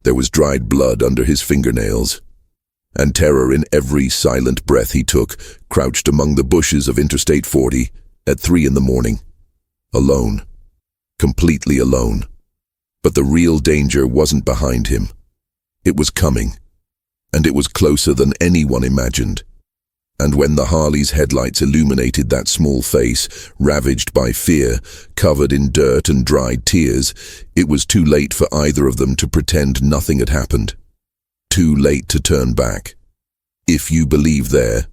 There was dried blood under his fingernails, and terror in every silent breath he took, crouched among the bushes of Interstate 40 at 3 in the morning. Alone. Completely alone. But the real danger wasn't behind him. It was coming, and it was closer than anyone imagined. And when the Harley's headlights illuminated that small face, ravaged by fear, covered in dirt and dried tears, it was too late for either of them to pretend nothing had happened. Too late to turn back. If you believe there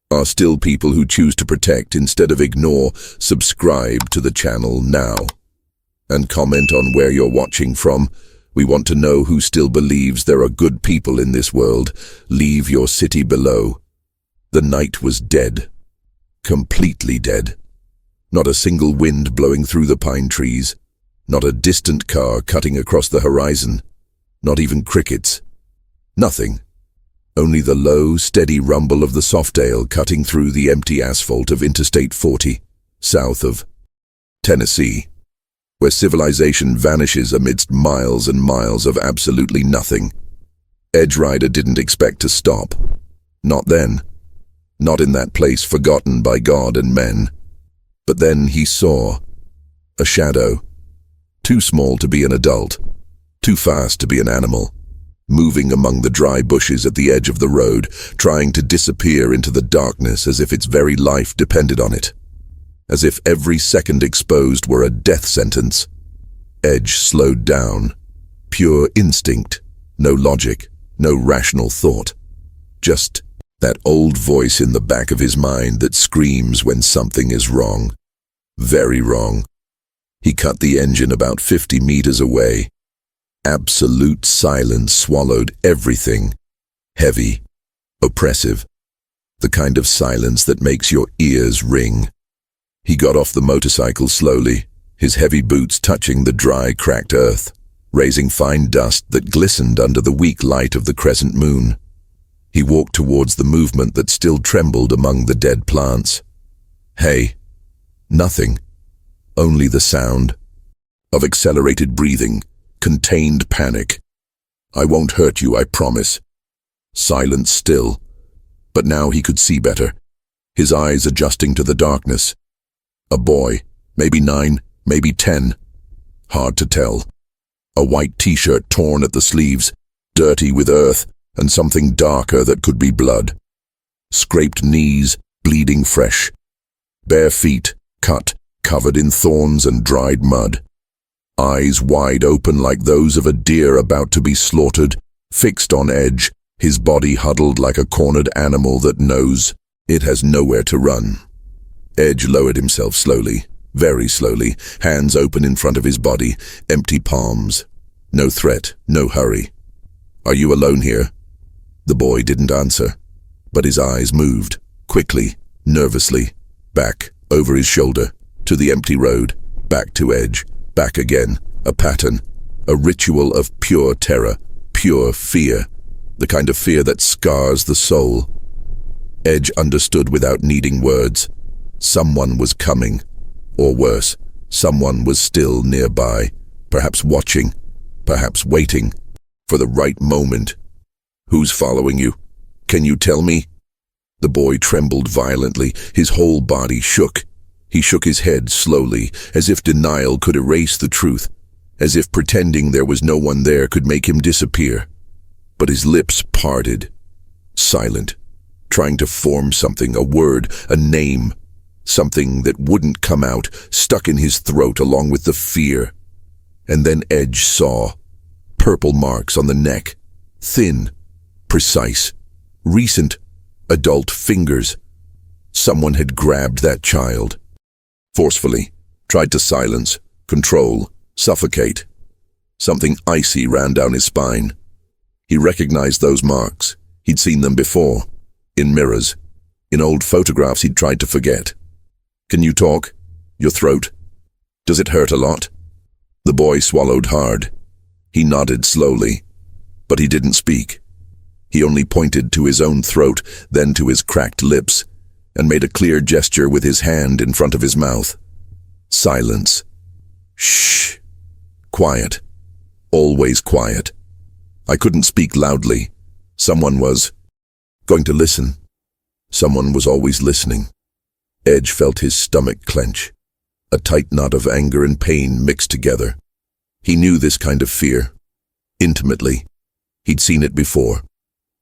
are still people who choose to protect instead of ignore, subscribe to the channel now. And comment on where you're watching from. We want to know who still believes there are good people in this world. Leave your city below. The night was dead. Completely dead. Not a single wind blowing through the pine trees. Not a distant car cutting across the horizon. Not even crickets. Nothing. Only the low, steady rumble of the Softail cutting through the empty asphalt of Interstate 40, south of Tennessee, where civilization vanishes amidst miles and miles of absolutely nothing. Edge Rider didn't expect to stop. Not then. Not in that place forgotten by God and men. But then he saw a shadow, too small to be an adult, too fast to be an animal, moving among the dry bushes at the edge of the road, trying to disappear into the darkness as if its very life depended on it. As if every second exposed were a death sentence. Edge slowed down. Pure instinct. No logic. No rational thought. Just that old voice in the back of his mind that screams when something is wrong. Very wrong. He cut the engine about 50 meters away. Absolute silence swallowed everything. Heavy. Oppressive. The kind of silence that makes your ears ring. He got off the motorcycle slowly, his heavy boots touching the dry, cracked earth, raising fine dust that glistened under the weak light of the crescent moon. He walked towards the movement that still trembled among the dead plants. Hey. Nothing. Only the sound of accelerated breathing, contained panic. I won't hurt you, I promise. Silence still. But now he could see better, his eyes adjusting to the darkness. A boy, maybe 9, maybe 10. Hard to tell. A white t-shirt torn at the sleeves, dirty with earth, and something darker that could be blood. Scraped knees, bleeding fresh. Bare feet, cut, covered in thorns and dried mud. Eyes wide open like those of a deer about to be slaughtered, fixed on edge, his body huddled like a cornered animal that knows it has nowhere to run. Edge lowered himself slowly, very slowly, hands open in front of his body, empty palms. No threat, no hurry. Are you alone here? The boy didn't answer, but his eyes moved, quickly, nervously, back, over his shoulder, to the empty road, back to Edge, back again, a pattern, a ritual of pure terror, pure fear, the kind of fear that scars the soul. Edge understood without needing words. Someone was coming, or worse, someone was still nearby, perhaps watching, perhaps waiting, for the right moment. Who's following you? Can you tell me? The boy trembled violently, his whole body shook. He shook his head slowly, as if denial could erase the truth, as if pretending there was no one there could make him disappear. But his lips parted, silent, trying to form something, a word, a name. Something that wouldn't come out, stuck in his throat along with the fear. And then Edge saw purple marks on the neck, thin, precise, recent, adult fingers. Someone had grabbed that child. Forcefully, tried to silence, control, suffocate. Something icy ran down his spine. He recognized those marks. He'd seen them before, in mirrors, in old photographs he'd tried to forget. Can you talk? Your throat? Does it hurt a lot? The boy swallowed hard. He nodded slowly, but he didn't speak. He only pointed to his own throat, then to his cracked lips, and made a clear gesture with his hand in front of his mouth. Silence. Shh. Quiet. Always quiet. I couldn't speak loudly. Someone was going to listen. Someone was always listening. Edge felt his stomach clench. A tight knot of anger and pain mixed together. He knew this kind of fear. Intimately. He'd seen it before.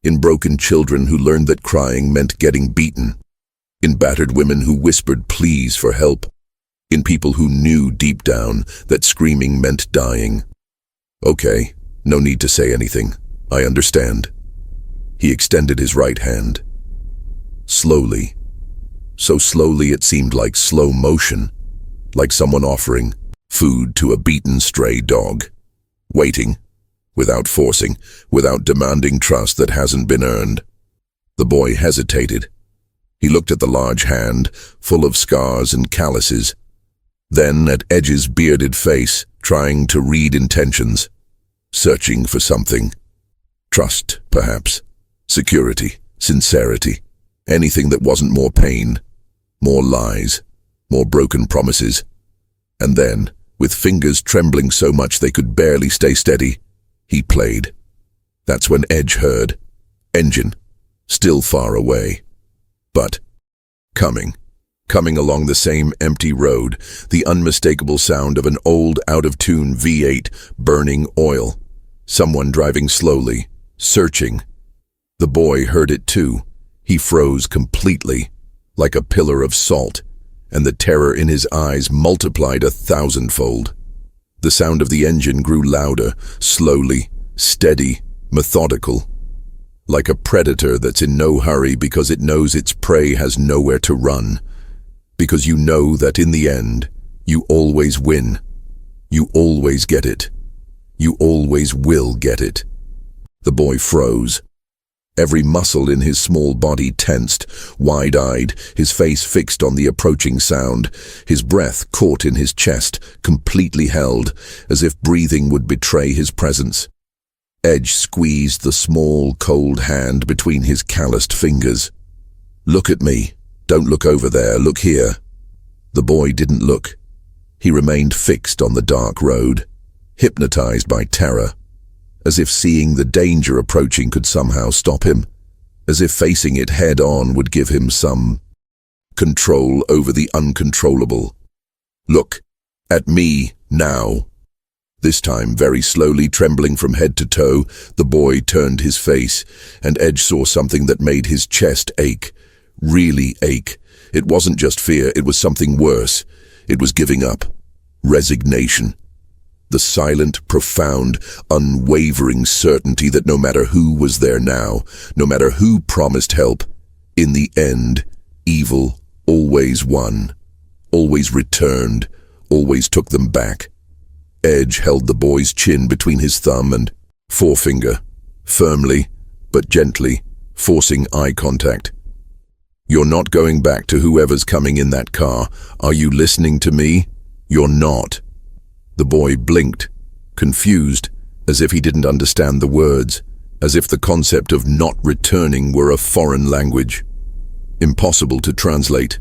In broken children who learned that crying meant getting beaten. In battered women who whispered pleas for help. In people who knew deep down that screaming meant dying. Okay, no need to say anything. I understand. He extended his right hand. Slowly. So slowly it seemed like slow motion. Like someone offering food to a beaten stray dog. Waiting. Without forcing. Without demanding trust that hasn't been earned. The boy hesitated. He looked at the large hand, full of scars and calluses. Then at Edge's bearded face, trying to read intentions. Searching for something. Trust, perhaps. Security. Sincerity. Anything that wasn't more pain. More lies. More broken promises. And then, with fingers trembling so much they could barely stay steady, he played. That's when Edge heard. Engine. Still far away. But coming along the same empty road, the unmistakable sound of an old, out-of-tune V8 burning oil. Someone driving slowly, searching. The boy heard it too. He froze completely, like a pillar of salt, and the terror in his eyes multiplied 1,000-fold. The sound of the engine grew louder, slowly, steady, methodical. Like a predator that's in no hurry because it knows its prey has nowhere to run. Because you know that in the end, you always win. You always get it. You always will get it. The boy froze. Every muscle in his small body tensed, wide-eyed, his face fixed on the approaching sound, his breath caught in his chest, completely held, as if breathing would betray his presence. Edge squeezed the small, cold hand between his calloused fingers. Look at me. Don't look over there. Look here. The boy didn't look. He remained fixed on the dark road, hypnotized by terror, as if seeing the danger approaching could somehow stop him, as if facing it head-on would give him some control over the uncontrollable. Look at me now. This time, very slowly, trembling from head to toe, the boy turned his face, and Edge saw something that made his chest ache, really ache. It wasn't just fear, it was something worse. It was giving up. Resignation. The silent, profound, unwavering certainty that no matter who was there now, no matter who promised help, in the end, evil always won, always returned, always took them back. Edge held the boy's chin between his thumb and forefinger, firmly, but gently, forcing eye contact. You're not going back to whoever's coming in that car. Are you listening to me? You're not. The boy blinked, confused, as if he didn't understand the words, as if the concept of not returning were a foreign language. Impossible to translate.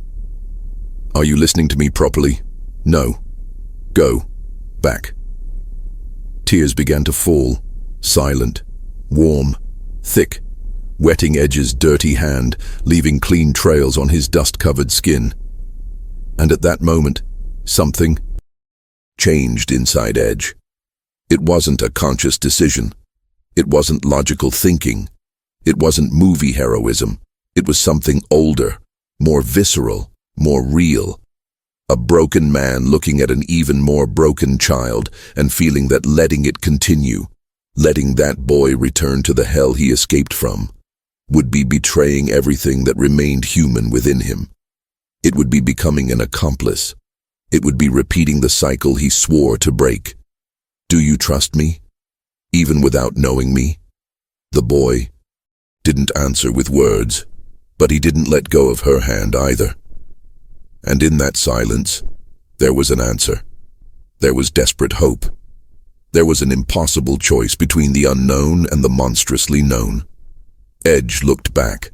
Are you listening to me properly? No. Go. Back. Tears began to fall, silent, warm, thick, wetting Edge's dirty hand, leaving clean trails on his dust-covered skin. And at that moment, something changed inside Edge. It wasn't a conscious decision. It wasn't logical thinking. It wasn't movie heroism. It was something older, more visceral, more real. A broken man looking at an even more broken child and feeling that letting it continue, letting that boy return to the hell he escaped from, would be betraying everything that remained human within him. It would be becoming an accomplice. It would be repeating the cycle he swore to break. Do you trust me? Even without knowing me? The boy didn't answer with words, but he didn't let go of her hand either. And in that silence, there was an answer. There was desperate hope. There was an impossible choice between the unknown and the monstrously known. Edge looked back.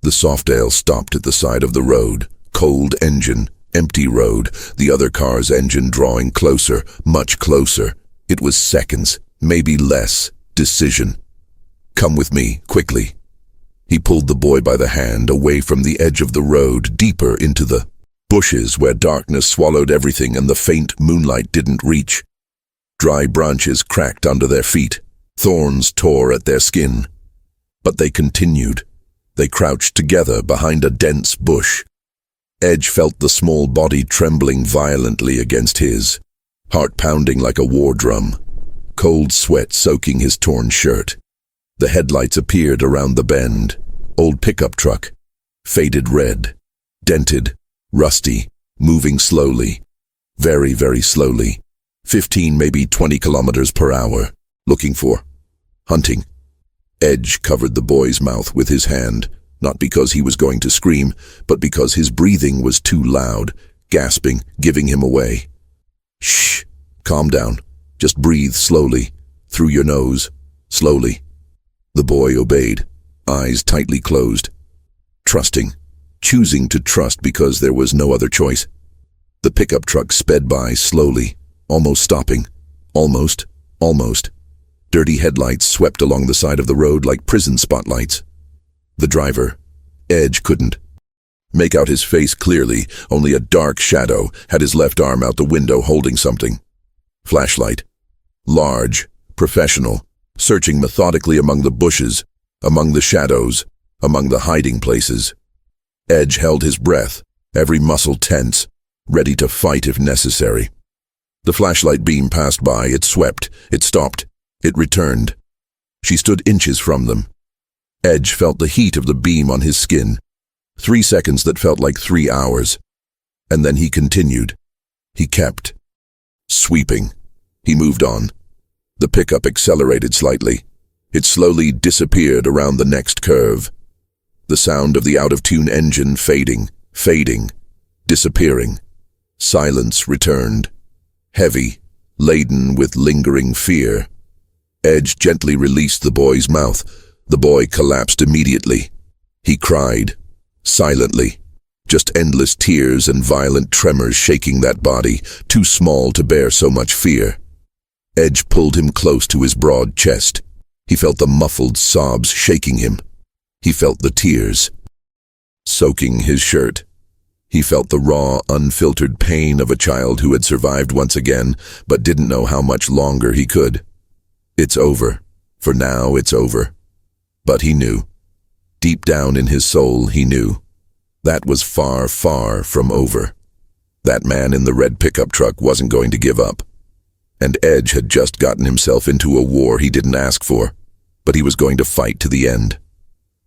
The Softail stopped at the side of the road, cold engine, empty road, the other car's engine drawing closer, much closer. It was seconds, maybe less, decision. "Come with me, quickly." He pulled the boy by the hand away from the edge of the road, deeper into the bushes where darkness swallowed everything and the faint moonlight didn't reach. Dry branches cracked under their feet. Thorns tore at their skin. But they continued. They crouched together behind a dense bush. Edge felt the small body trembling violently against his, heart pounding like a war drum, cold sweat soaking his torn shirt. The headlights appeared around the bend. Old pickup truck, faded red, dented, rusty, moving slowly, very, very slowly, 15, maybe 20 kilometers per hour, looking for hunting. Edge covered the boy's mouth with his hand, not because he was going to scream, but because his breathing was too loud, gasping, giving him away. "Shh, calm down. Just breathe slowly, through your nose, slowly." The boy obeyed, eyes tightly closed, trusting, choosing to trust because there was no other choice. The pickup truck sped by slowly, almost stopping, almost. Dirty headlights swept along the side of the road like prison spotlights. The driver, Edge, couldn't make out his face clearly, only a dark shadow, had his left arm out the window holding something. Flashlight. Large, professional, searching methodically among the bushes, among the shadows, among the hiding places. Edge held his breath, every muscle tense, ready to fight if necessary. The flashlight beam passed by, it swept, it stopped, it returned. She stood inches from them. Edge felt the heat of the beam on his skin, 3 seconds that felt like 3 hours. And then he continued. He kept sweeping. He moved on. The pickup accelerated slightly. It slowly disappeared around the next curve. The sound of the out-of-tune engine fading, disappearing. Silence returned, heavy, laden with lingering fear. Edge gently released the boy's mouth. The boy collapsed immediately. He cried, silently, just endless tears and violent tremors shaking that body, too small to bear so much fear. Edge pulled him close to his broad chest. He felt the muffled sobs shaking him. He felt the tears soaking his shirt. He felt the raw, unfiltered pain of a child who had survived once again, but didn't know how much longer he could. It's over. For now, it's over. But he knew. Deep down in his soul, he knew. That was far, far from over. That man in the red pickup truck wasn't going to give up. And Edge had just gotten himself into a war he didn't ask for, but he was going to fight to the end.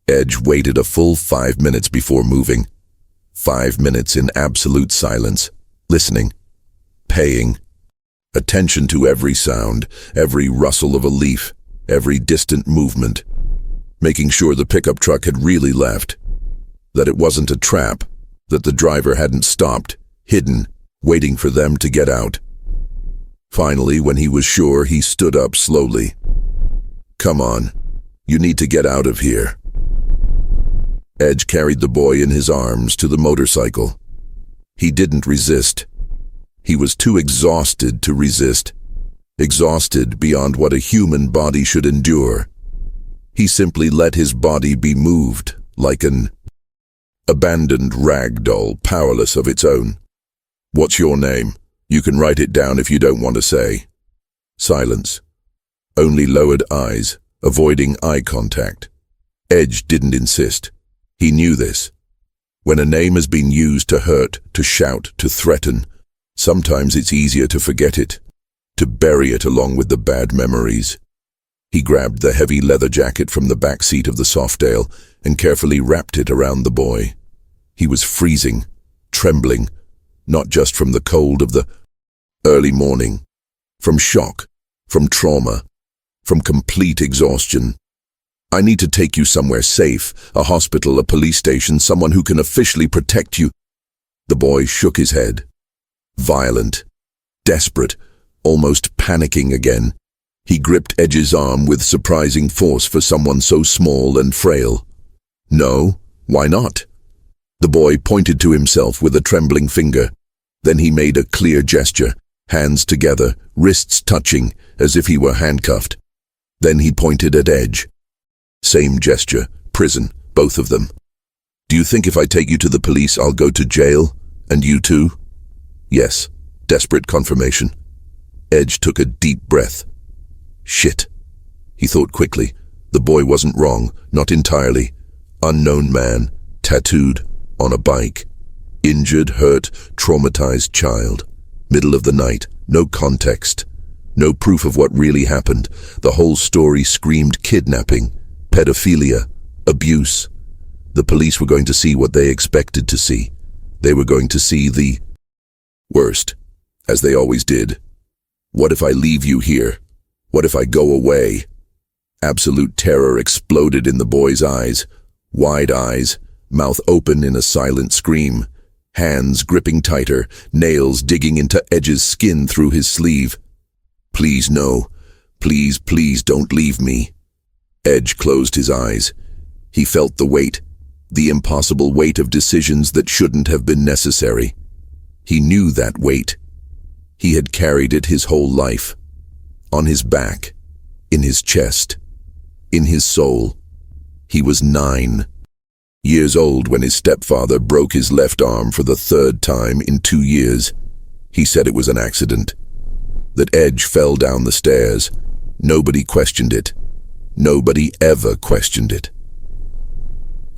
Edge waited a full 5 minutes before moving. 5 minutes in absolute silence, listening, paying attention to every sound, every rustle of a leaf, every distant movement, making sure the pickup truck had really left, that it wasn't a trap, that the driver hadn't stopped, hidden, waiting for them to get out. Finally, when he was sure, he stood up slowly. "Come on, you need to get out of here." Edge carried the boy in his arms to the motorcycle. He didn't resist. He was too exhausted to resist. Exhausted beyond what a human body should endure. He simply let his body be moved, like an abandoned rag doll, powerless of its own. "What's your name? You can write it down if you don't want to say." Silence. Only lowered eyes, avoiding eye contact. Edge didn't insist. He knew this. When a name has been used to hurt, to shout, to threaten, sometimes it's easier to forget it, to bury it along with the bad memories. He grabbed the heavy leather jacket from the back seat of the Softail and carefully wrapped it around the boy. He was freezing, trembling, not just from the cold of the early morning, from shock, from trauma, from complete exhaustion. "I need to take you somewhere safe, a hospital, a police station, someone who can officially protect you." The boy shook his head. Violent, desperate, almost panicking again. He gripped Edge's arm with surprising force for someone so small and frail. "No, why not?" The boy pointed to himself with a trembling finger. Then he made a clear gesture, hands together, wrists touching, as if he were handcuffed. Then he pointed at Edge. Same gesture, prison, both of them. Do you think if I take you to the police I'll go to jail? And you too? Yes, desperate confirmation. Edge took a deep breath. Shit. He thought quickly. The boy wasn't wrong, not entirely. Unknown man, tattooed, on a bike. Injured, hurt, traumatized child. Middle of the night, no context. No proof of what really happened. The whole story screamed kidnapping, pedophilia, abuse. The police were going to see what they expected to see. They were going to see the worst, as they always did. What if I leave you here? What if I go away? Absolute terror exploded in the boy's eyes. Wide eyes, mouth open in a silent scream. Hands gripping tighter, nails digging into Edge's skin through his sleeve. Please no. Please, please don't leave me. Edge closed his eyes. He felt the weight, the impossible weight of decisions that shouldn't have been necessary. He knew that weight. He had carried it his whole life. On his back, in his chest, in his soul. He was 9 years old when his stepfather broke his left arm for the 3rd time in 2 years. He said it was an accident. That Edge fell down the stairs. Nobody questioned it. Nobody ever questioned it.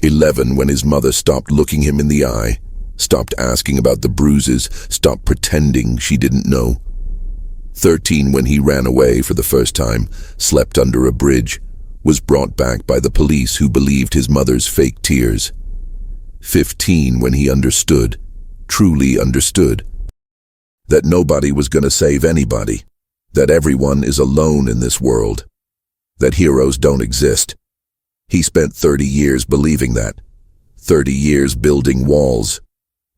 11 when his mother stopped looking him in the eye, stopped asking about the bruises, stopped pretending she didn't know. 13 when he ran away for the first time, slept under a bridge, was brought back by the police who believed his mother's fake tears. 15 when he understood, truly understood, that nobody was going to save anybody, that everyone is alone in this world, that heroes don't exist. He spent 30 years believing that, 30 years building walls,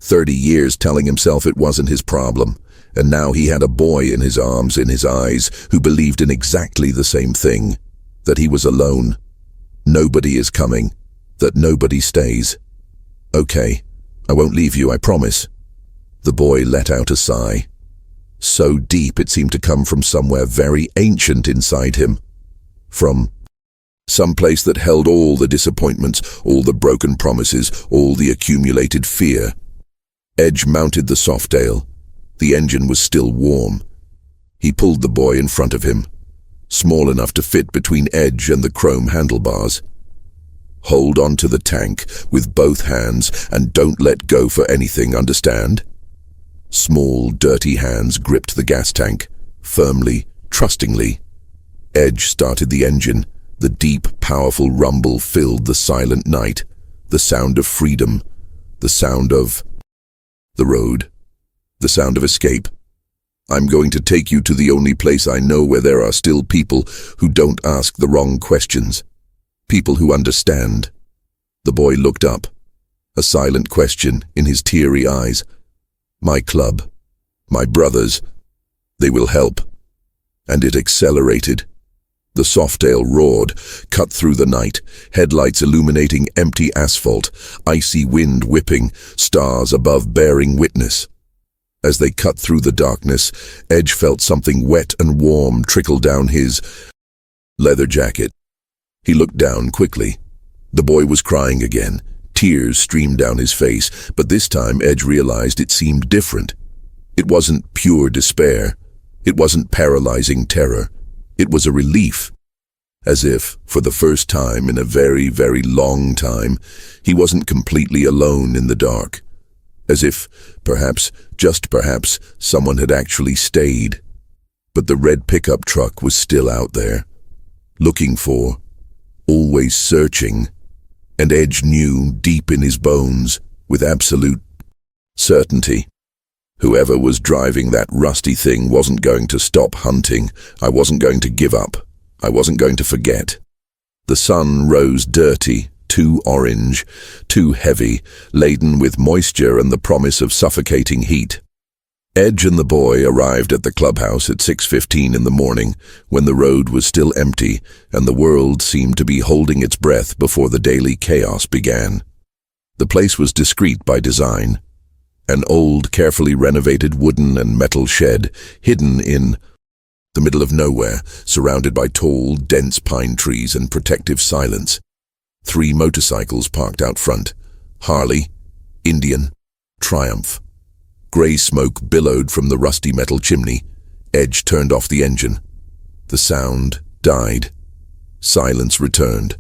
30 years telling himself it wasn't his problem, and now he had a boy in his arms, in his eyes, who believed in exactly the same thing, that he was alone. Nobody is coming, that nobody stays. Okay, I won't leave you, I promise. The boy let out a sigh. So deep it seemed to come from somewhere very ancient inside him. From some place that held all the disappointments, all the broken promises, all the accumulated fear. Edge mounted the Softail. The engine was still warm. He pulled the boy in front of him, small enough to fit between Edge and the chrome handlebars. Hold on to the tank with both hands and don't let go for anything, understand? Small, dirty hands gripped the gas tank, firmly, trustingly. Edge started the engine. The deep, powerful rumble filled the silent night, the sound of freedom, the sound of the road, the sound of escape. I'm going to take you to the only place I know where there are still people who don't ask the wrong questions, people who understand. The boy looked up, a silent question in his teary eyes. My club, my brothers, they will help. And it accelerated. The Softail roared, cut through the night, headlights illuminating empty asphalt, icy wind whipping, stars above bearing witness. As they cut through the darkness, Edge felt something wet and warm trickle down his leather jacket. He looked down quickly. The boy was crying again. Tears streamed down his face, but this time Edge realized it seemed different. It wasn't pure despair. It wasn't paralyzing terror. It was a relief. As if, for the first time in a very, very long time, he wasn't completely alone in the dark. As if, perhaps, just perhaps, someone had actually stayed. But the red pickup truck was still out there, looking for, always searching, and Edge knew deep in his bones, with absolute certainty, whoever was driving that rusty thing wasn't going to stop hunting. I wasn't going to give up. I wasn't going to forget. The sun rose dirty, too orange, too heavy, laden with moisture and the promise of suffocating heat. Edge and the boy arrived at the clubhouse at 6:15 in the morning, when the road was still empty and the world seemed to be holding its breath before the daily chaos began. The place was discreet by design. An old, carefully renovated wooden and metal shed, hidden in The middle of nowhere, surrounded by tall, dense pine trees and protective silence. 3 motorcycles parked out front. Harley, Indian, Triumph. Grey smoke billowed from the rusty metal chimney. Edge turned off the engine. The sound died. Silence returned.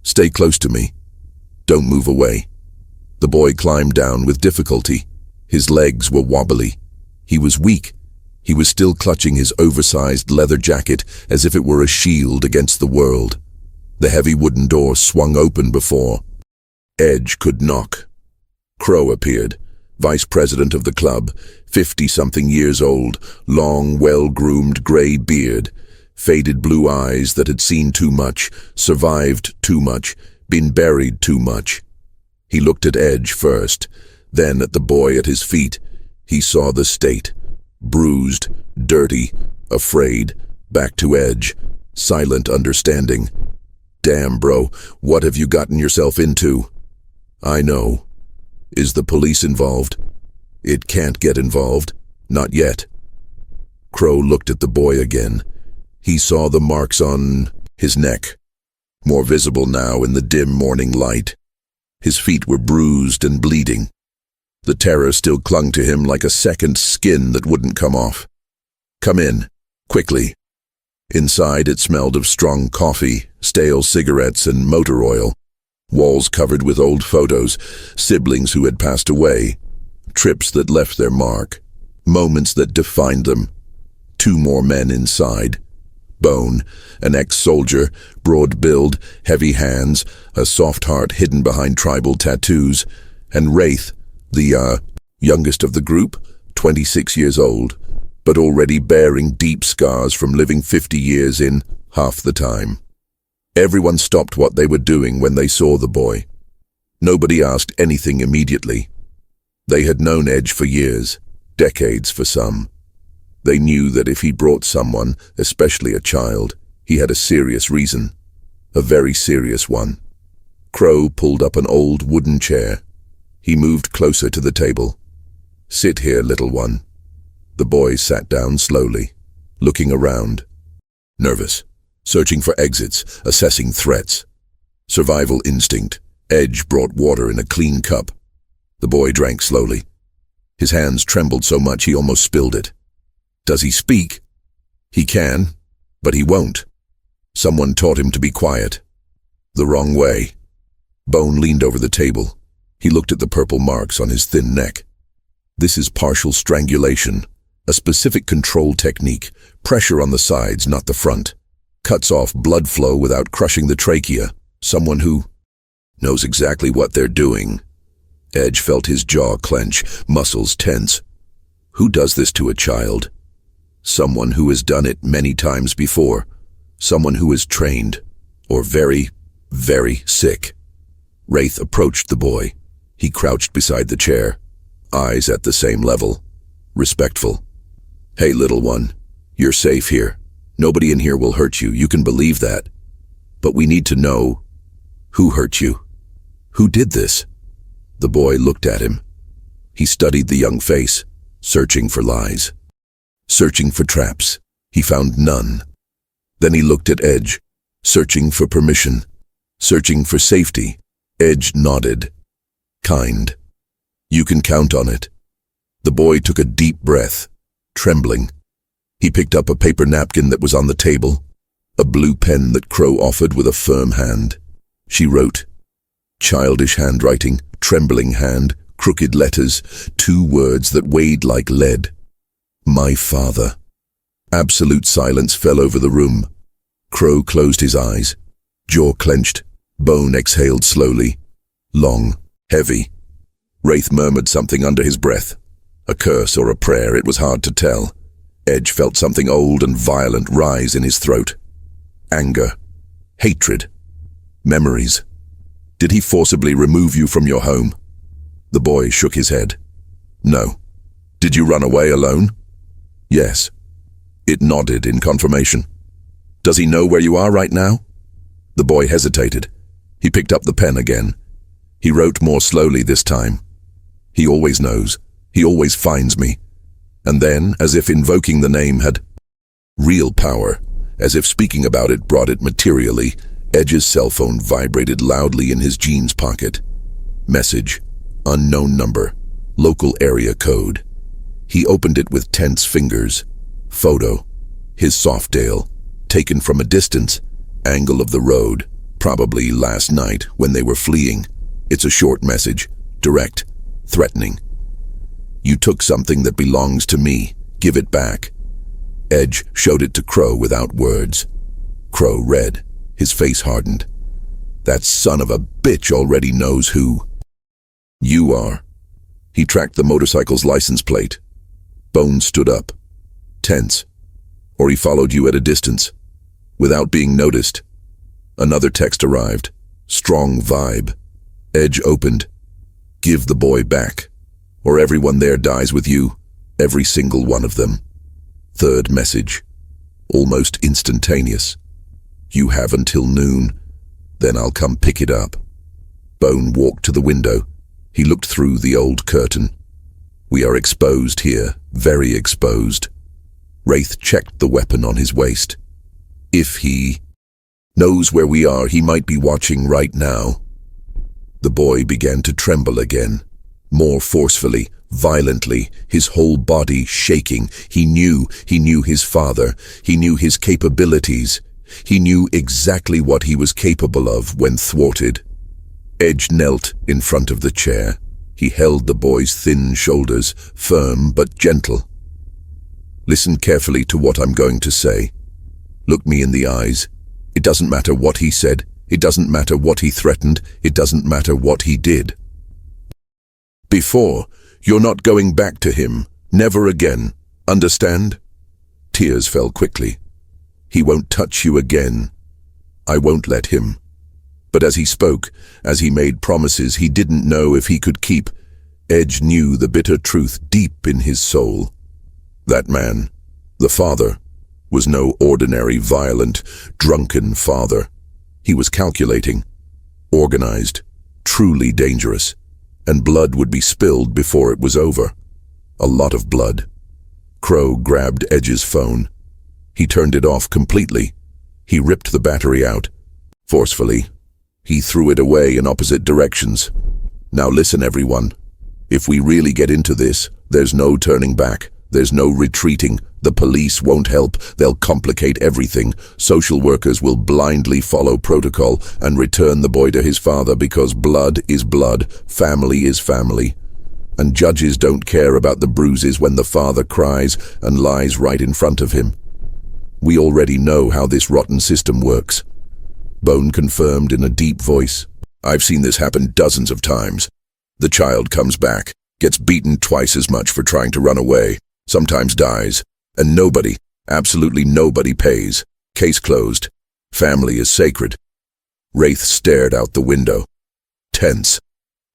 "Stay close to me. Don't move away." The boy climbed down with difficulty. His legs were wobbly. He was weak. He was still clutching his oversized leather jacket as if it were a shield against the world. The heavy wooden door swung open before Edge could knock. Crow appeared, vice president of the club, 50-something years old, long, well-groomed gray beard, faded blue eyes that had seen too much, survived too much, been buried too much. He looked at Edge first, then at the boy at his feet. He saw the state, bruised, dirty, afraid, back to Edge, silent understanding. "Damn, bro, what have you gotten yourself into?" "I know." "Is the police involved?" "It can't get involved. Not yet." Crow looked at the boy again. He saw the marks on his neck, more visible now in the dim morning light. His feet were bruised and bleeding. The terror still clung to him like a second skin that wouldn't come off. "Come in, quickly." Inside it smelled of strong coffee, stale cigarettes, and motor oil. Walls covered with old photos, siblings who had passed away, trips that left their mark, moments that defined them. 2 more men inside. Bone, an ex-soldier, broad build, heavy hands, a soft heart hidden behind tribal tattoos, and Wraith, the youngest of the group, 26 years old, but already bearing deep scars from living 50 years in half the time. Everyone stopped what they were doing when they saw the boy. Nobody asked anything immediately. They had known Edge for years, decades for some. They knew that if he brought someone, especially a child, he had a serious reason, a very serious one. Crow pulled up an old wooden chair. He moved closer to the table. "Sit here, little one." The boy sat down slowly, looking around. Nervous, searching for exits, assessing threats. Survival instinct. Edge brought water in a clean cup. The boy drank slowly. His hands trembled so much he almost spilled it. Does he speak? He can, but he won't. Someone taught him to be quiet. The wrong way. Bone leaned over the table. He looked at the purple marks on his thin neck. This is partial strangulation, a specific control technique, pressure on the sides, not the front. Cuts off blood flow without crushing the trachea. Someone who knows exactly what they're doing. Edge felt his jaw clench, muscles tense. Who does this to a child? Someone who has done it many times before. Someone who is trained, or very, very sick. Wraith approached the boy. He crouched beside the chair, eyes at the same level, respectful. "Hey, little one, you're safe here. Nobody in here will hurt you, you can believe that. But we need to know who hurt you. Who did this?" The boy looked at him. He studied the young face, searching for lies, searching for traps. He found none. Then he looked at Edge, searching for permission, searching for safety. Edge nodded. "Kind. You can count on it." The boy took a deep breath, trembling. He picked up a paper napkin that was on the table, a blue pen that Crow offered with a firm hand. She wrote. Childish handwriting, trembling hand, crooked letters, 2 words that weighed like lead. My father. Absolute silence fell over the room. Crow closed his eyes, jaw clenched. Bone exhaled slowly, long, heavy. Wraith murmured something under his breath. A curse or a prayer, it was hard to tell. Edge felt something old and violent rise in his throat. Anger, hatred, memories. Did he forcibly remove you from your home? The boy shook his head. No. Did you run away alone? Yes. It nodded in confirmation. Does he know where you are right now? The boy hesitated. He picked up the pen again. He wrote more slowly this time. He always knows. He always finds me. And then, as if invoking the name had Real power, as if speaking about it brought it materially. Edge's cell phone vibrated loudly in his jeans pocket. Message, unknown number, local area code. He opened it with tense fingers. Photo, his Softdale, taken from a distance, angle of the road, probably last night when they were fleeing. It's a short message, direct, threatening. You took something that belongs to me. Give it back. Edge showed it to Crow without words. Crow read. His face hardened. That son of a bitch already knows who you are. He tracked the motorcycle's license plate. Bone stood up, tense. Or he followed you at a distance, without being noticed. Another text arrived. Strong vibe. Edge opened. Give the boy back, or everyone there dies with you. Every single one of them. Third message. Almost instantaneous. You have until noon, then I'll come pick it up. Bone walked to the window. He looked through the old curtain. We are exposed here, very exposed. Wraith checked the weapon on his waist. If he knows where we are, he might be watching right now. The boy began to tremble again, more forcefully, violently, his whole body shaking. He knew his father. He knew his capabilities. He knew exactly what he was capable of when thwarted. Edge knelt in front of the chair. He held the boy's thin shoulders, firm but gentle. Listen carefully to what I'm going to say. Look me in the eyes. It doesn't matter what he said. It doesn't matter what he threatened. It doesn't matter what he did. Before, you're not going back to him. Never again. Understand? Tears fell quickly. He won't touch you again. I won't let him. But as he spoke, as he made promises he didn't know if he could keep, Edge knew the bitter truth deep in his soul. That man, the father, was no ordinary, violent, drunken father. He was calculating, organized, truly dangerous, and blood would be spilled before it was over. A lot of blood. Crow grabbed Edge's phone. He turned it off completely. He ripped the battery out. Forcefully, he threw it away in opposite directions. Now listen, everyone. If we really get into this, there's no turning back. There's no retreating. The police won't help. They'll complicate everything. Social workers will blindly follow protocol and return the boy to his father because blood is blood, family is family. And judges don't care about the bruises when the father cries and lies right in front of him. We already know how this rotten system works. Bone confirmed in a deep voice. I've seen this happen dozens of times. The child comes back, gets beaten twice as much for trying to run away, sometimes dies, and nobody, absolutely nobody pays. Case closed. Family is sacred. Wraith stared out the window. Tense.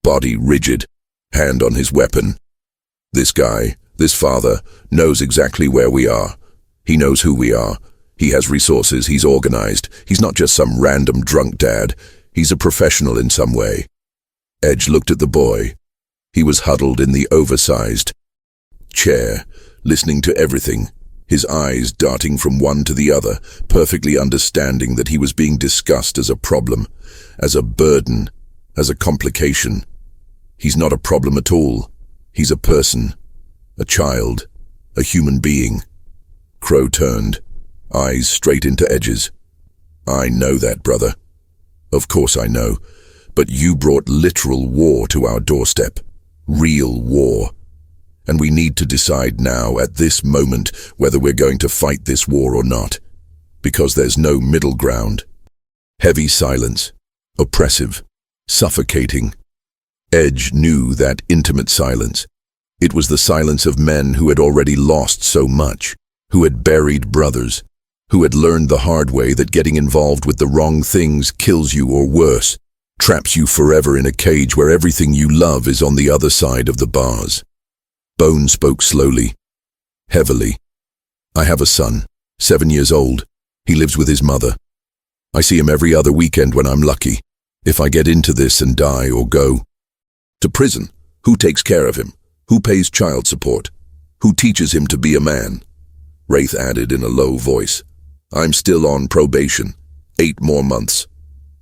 Body rigid. Hand on his weapon. This guy, this father, knows exactly where we are. He knows who we are. He has resources. He's organized. He's not just some random drunk dad. He's a professional in some way. Edge looked at the boy. He was huddled in the oversized chair, listening to everything, his eyes darting from one to the other, perfectly understanding that he was being discussed as a problem, as a burden, as a complication. He's not a problem at all. He's a person, a child, a human being. Crow turned, eyes straight into Edge's. I know that, brother. Of course I know. But you brought literal war to our doorstep. Real war. And we need to decide now, at this moment, whether we're going to fight this war or not. Because there's no middle ground. Heavy silence. Oppressive. Suffocating. Edge knew that intimate silence. It was the silence of men who had already lost so much, who had buried brothers, who had learned the hard way that getting involved with the wrong things kills you or worse, traps you forever in a cage where everything you love is on the other side of the bars. Bone spoke slowly, heavily. I have a son, 7 years old. He lives with his mother. I see him every other weekend when I'm lucky. If I get into this and die or go to prison, who takes care of him? Who pays child support? Who teaches him to be a man? Wraith added in a low voice. I'm still on probation. 8 more months.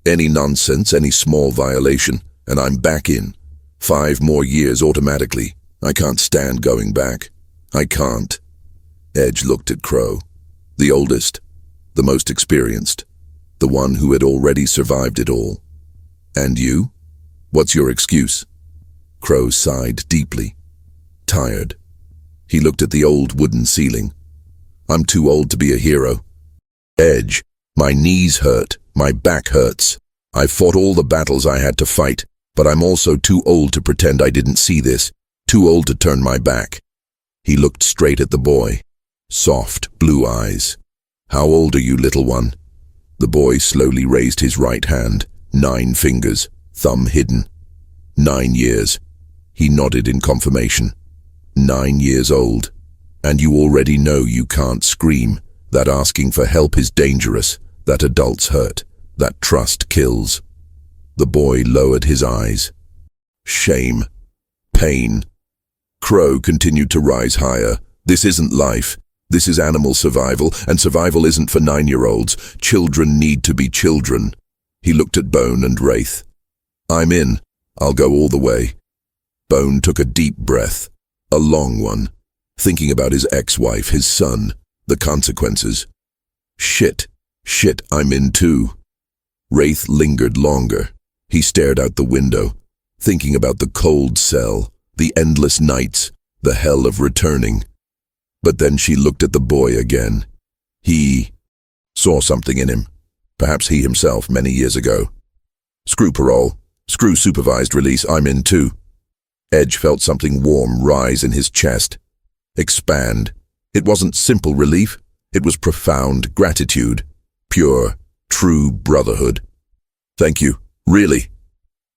Any nonsense, any small violation, and I'm back in. 5 more years automatically. I can't stand going back. I can't. Edge looked at Crow. The oldest, the most experienced, the one who had already survived it all. And you? What's your excuse? Crow sighed deeply. Tired. He looked at the old wooden ceiling. I'm too old to be a hero. Edge, my knees hurt, my back hurts. I've fought all the battles I had to fight, but I'm also too old to pretend I didn't see this, too old to turn my back. He looked straight at the boy. Soft, blue eyes. How old are you, little one? The boy slowly raised his right hand, 9 fingers, thumb hidden. 9 years. He nodded in confirmation. 9 years old. And you already know you can't scream, that asking for help is dangerous, that adults hurt, that trust kills. The boy lowered his eyes. Shame. Pain. Crow continued to rise higher. This isn't life. This is animal survival, and survival isn't for 9-year-olds. Children need to be children. He looked at Bone and Wraith. I'm in. I'll go all the way. Bone took a deep breath, a long one, thinking about his ex-wife, his son, the consequences. Shit, I'm in too. Wraith lingered longer. He stared out the window, thinking about the cold cell, the endless nights, the hell of returning. But then she looked at the boy again. He saw something in him, perhaps he himself many years ago. Screw parole, screw supervised release, I'm in too. Edge felt something warm rise in his chest, expand. It wasn't simple relief, it was profound gratitude, pure, true brotherhood. Thank you, really.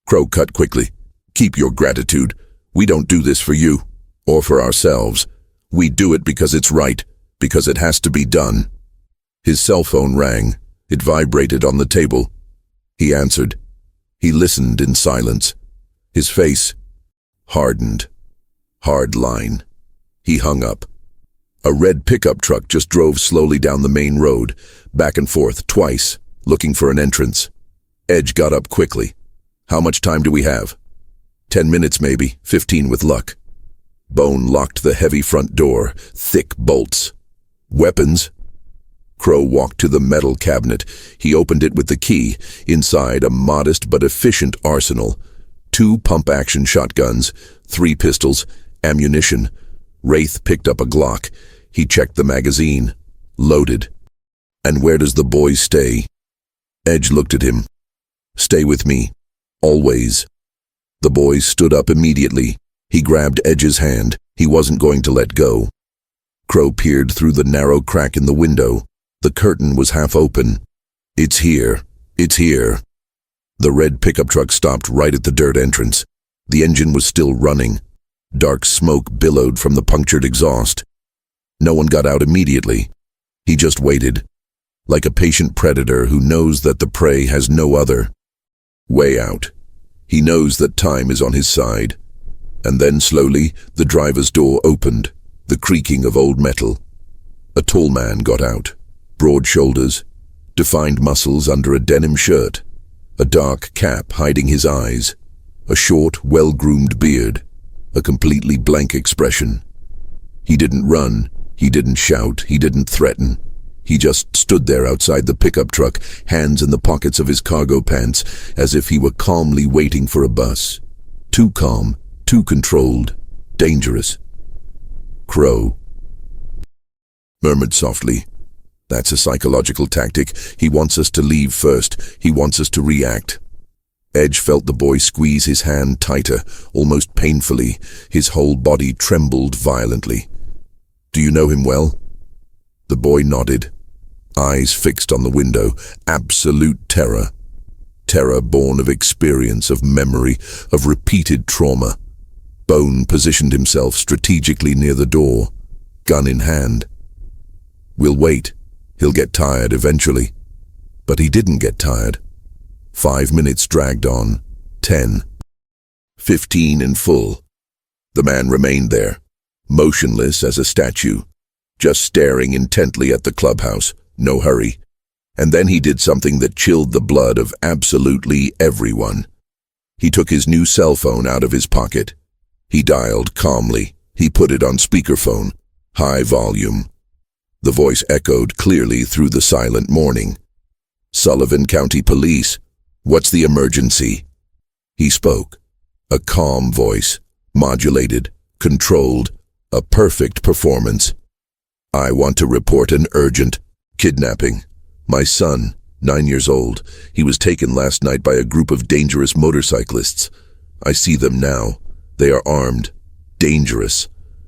Crow cut quickly. Keep your gratitude. We don't do this for you, or for ourselves. We do it because it's right, because it has to be done. His cell phone rang. It vibrated on the table. He answered. He listened in silence. His face hardened. Hard line. He hung up. A red pickup truck just drove slowly down the main road, back and forth twice, looking for an entrance. Edge got up quickly. How much time do we have? 10 minutes maybe, 15 with luck. Bone locked the heavy front door, thick bolts. Weapons? Crow walked to the metal cabinet. He opened it with the key. Inside, a modest but efficient arsenal. 2 pump-action shotguns, 3 pistols, ammunition. Wraith picked up a Glock. He checked the magazine. Loaded. And where does the boy stay? Edge looked at him. Stay with me. Always. The boy stood up immediately. He grabbed Edge's hand. He wasn't going to let go. Crow peered through the narrow crack in the window. The curtain was half open. It's here. It's here. The red pickup truck stopped right at the dirt entrance. The engine was still running. Dark smoke billowed from the punctured exhaust. No one got out immediately. He just waited, like a patient predator who knows that the prey has no other way out. He knows that time is on his side. And then slowly, the driver's door opened, the creaking of old metal. A tall man got out, broad shoulders, defined muscles under a denim shirt, a dark cap hiding his eyes, a short, well-groomed beard, a completely blank expression. He didn't run, he didn't shout, he didn't threaten. He just stood there outside the pickup truck, hands in the pockets of his cargo pants, as if he were calmly waiting for a bus. Too calm, too controlled, dangerous. Crow murmured softly. That's a psychological tactic. He wants us to leave first. He wants us to react. Edge felt the boy squeeze his hand tighter, almost painfully. His whole body trembled violently. Do you know him well? The boy nodded, eyes fixed on the window. Absolute terror. Terror born of experience, of memory, of repeated trauma. Bone positioned himself strategically near the door, gun in hand. We'll wait. He'll get tired eventually. But he didn't get tired. 5 minutes dragged on. 10. 15 in full. The man remained there, motionless as a statue, just staring intently at the clubhouse, no hurry. And then he did something that chilled the blood of absolutely everyone. He took his new cell phone out of his pocket. He dialed calmly. He put it on speakerphone, high volume. The voice echoed clearly through the silent morning. "Sullivan County Police, what's the emergency?" He spoke. A calm voice, modulated, controlled, a perfect performance. "I want to report an urgent kidnapping. My son, 9 years old, he was taken last night by a group of dangerous motorcyclists. I see them now. They are armed, dangerous.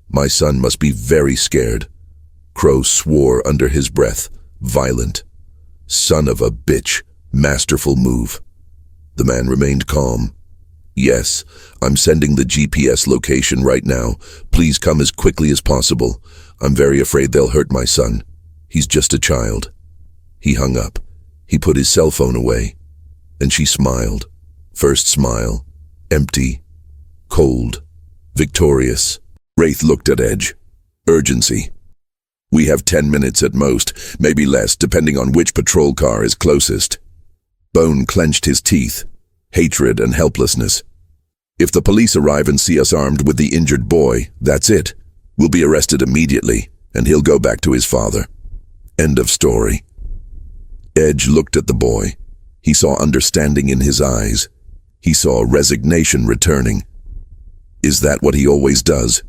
My son must be very scared." Crow swore under his breath, violent. "Son of a bitch, masterful move." The man remained calm. "Yes, I'm sending the GPS location right now. Please come as quickly as possible. I'm very afraid they'll hurt my son. He's just a child." He hung up. He put his cell phone away. And she smiled. First smile. Empty. Cold. Victorious. Wraith looked at Edge. "Urgency. We have 10 minutes at most, maybe less, depending on which patrol car is closest." Bone clenched his teeth. Hatred and helplessness. "If the police arrive and see us armed with the injured boy, that's it. We'll be arrested immediately, and he'll go back to his father. End of story." Edge looked at the boy. He saw understanding in his eyes. He saw resignation returning. "Is that what he always does?"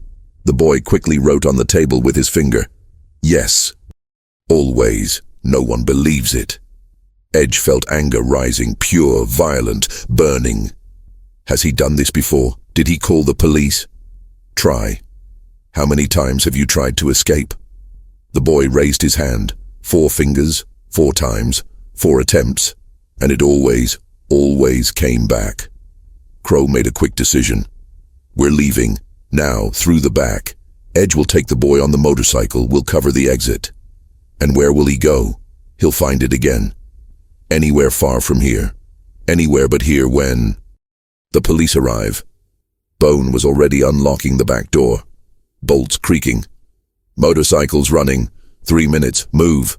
The boy quickly wrote on the table with his finger. "Yes. Always. No one believes it." Edge felt anger rising, pure, violent, burning. Has he done this before? Did he call the police? Try. How many times have you tried to escape? The boy raised his hand. 4 fingers, 4 times, 4 attempts, and it always came back. Crow made a quick decision. "We're leaving. Now, through the back. Edge will take the boy on the motorcycle. We'll cover the exit. And where will he go? He'll find it again. Anywhere far from here. Anywhere but here when..." The police arrive. Bone was already unlocking the back door. Bolts creaking. "Motorcycles running. 3 minutes. Move."